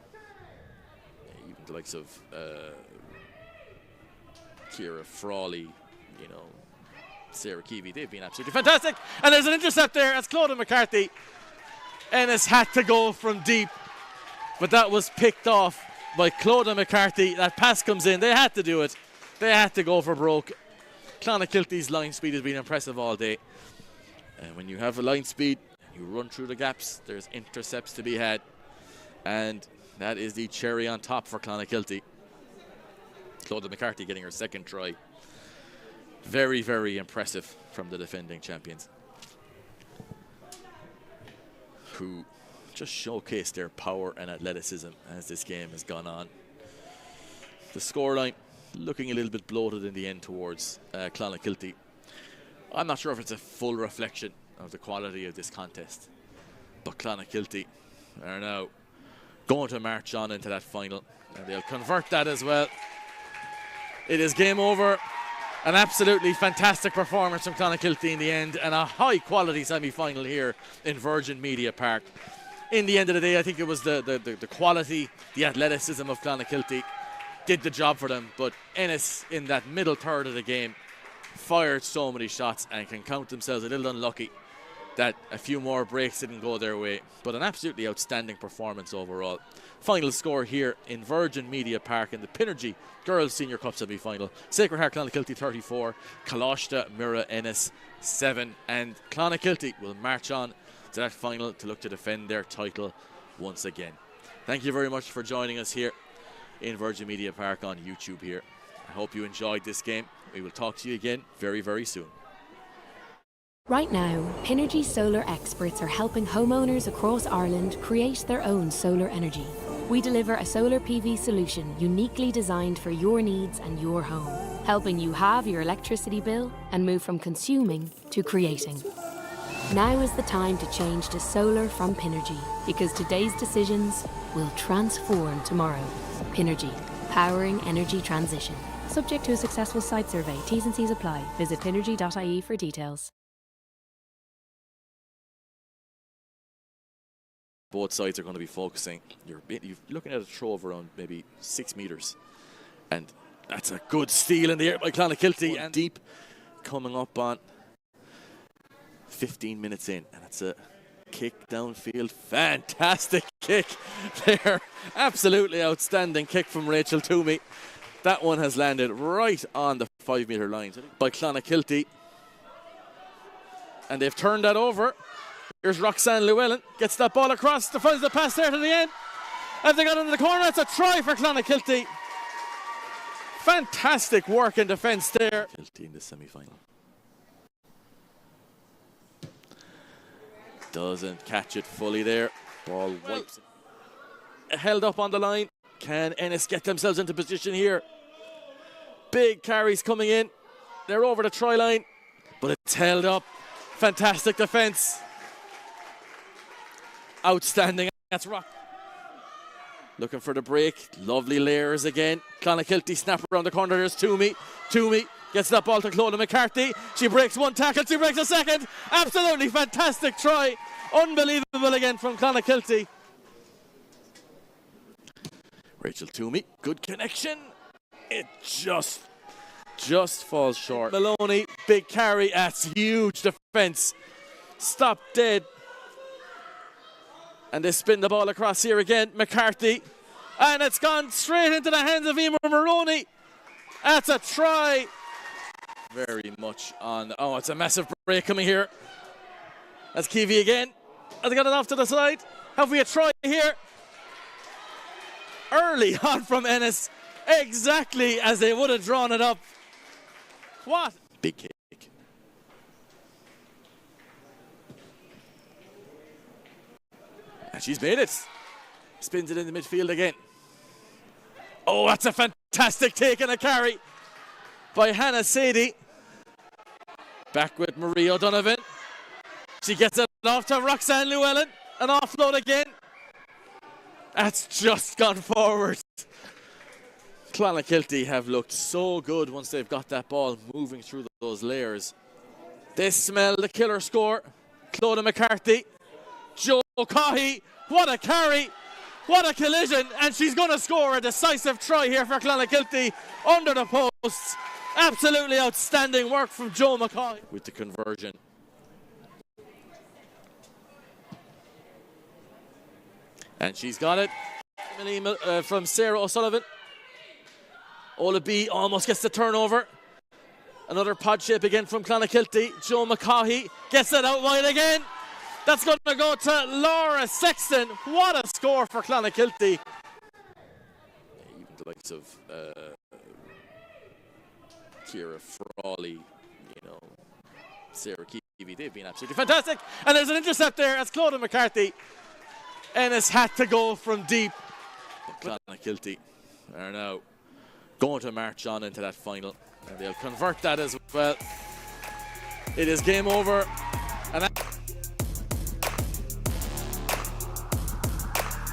even the likes of Ciara Frawley, you know, Sarah Keevy, they've been absolutely fantastic. And there's an intercept there as Clodagh McCarthy. Ennis had to go from deep, but that was picked off by Clodagh McCarthy. That pass comes in, they had to do it. They had to go for broke. Clonakilty's line speed has been impressive all day. And when you have a line speed, you run through the gaps, there's intercepts to be had. And that is the cherry on top for Clonakilty. Clodagh McCarthy getting her second try. Very, very impressive from the defending champions, who just showcased their power and athleticism as this game has gone on. The scoreline looking a little bit bloated in the end towards Clonakilty. I'm not sure if it's a full reflection of the quality of this contest, but Clonakilty are now going to march on into that final, and they'll convert that as well. It is game over. An absolutely fantastic performance from Clonakilty in the end, and a high quality semi-final here in Virgin Media Park. In the end of the day, I think it was the quality, the athleticism of Clonakilty did the job for them, but Ennis in that middle third of the game fired so many shots and can count themselves a little unlucky that a few more breaks didn't go their way, but an absolutely outstanding performance overall. Final score here in Virgin Media Park in the Pinergy Girls Senior Cup semi-final. Sacred Heart Clonakilty 34, Coláiste Muire Ennis 7, and Clonakilty will march on to that final to look to defend their title once again. Thank you very much for joining us here in Virgin Media Park on YouTube here. I hope you enjoyed this game. We will talk to you again very, very soon.
Right now, Pinergy solar experts are helping homeowners across Ireland create their own solar energy. We deliver a solar PV solution uniquely designed for your needs and your home, helping you halve your electricity bill and move from consuming to creating. Now is the time to change to solar from Pinergy, because today's decisions will transform tomorrow. Pinergy, powering energy transition. Subject to a successful site survey. T's and C's apply. Visit pinergy.ie for details.
Both sides are going to be focusing. You're looking at a throw of around maybe 6 meters, and that's a good steal in the air by Clonakilty, and deep, coming up on 15 minutes in, and it's a kick downfield. Fantastic kick there. Absolutely outstanding kick from Rachel Toomey. That one has landed right on the 5 meter line by Clonakilty, and they've turned that over. Here's Roxanne Llewellyn, gets that ball across, finds the pass there to the end. As they got into the corner, it's a try for Clonakilty. Fantastic work in defence there. In the semi-final. Doesn't catch it fully there. Ball wipes it. Held up on the line. Can Ennis get themselves into position here? Big carries coming in. They're over the try line, but it's held up. Fantastic defence. Outstanding. That's Rock. Looking for the break. Lovely layers again. Clonakilty snap around the corner. There's Toomey. Toomey gets that ball to Clodagh McCarthy. She breaks one tackle. She breaks a second. Absolutely fantastic try. Unbelievable again from Clonakilty. Rachel Toomey. Good connection. It just falls short. Maloney. Big carry. That's huge defence. Stop dead. And they spin the ball across here again. McCarthy. And it's gone straight into the hands of Emer Maroney. That's a try. Very much on. Oh, it's a massive break coming here. That's Keevy again. Has got it off to the side. Have we a try here? Early on from Ennis. Exactly as they would have drawn it up. What? Big kick. And she's made it. Spins it in the midfield again. Oh, that's a fantastic take and a carry by Hannah Sadie. Back with Marie O'Donovan. She gets it off to Roxanne Llewellyn. An offload again. That's just gone forward. Clonakilty have looked so good once they've got that ball moving through those layers. They smell the killer score. Clodagh McCarthy. Joe Cohey. What a carry. What a collision. And she's going to score a decisive try here for Clonakilty under the posts. Absolutely outstanding work from Joe McCoy with the conversion. And she's got it from Sarah O'Sullivan. Ola B almost gets the turnover. Another pod shape again from Clonakilty. Joe McCaughey gets it out wide again. That's going to go to Laura Sexton. What a score for Clonakilty. Even the likes of Ciara Frawley, you know, Sarah Keevy, they've been absolutely fantastic. And there's an intercept there as Clodagh McCarthy. Ennis had to go from deep. Clonakilty are now going to march on into that final. And they'll convert that as well. It is game over. And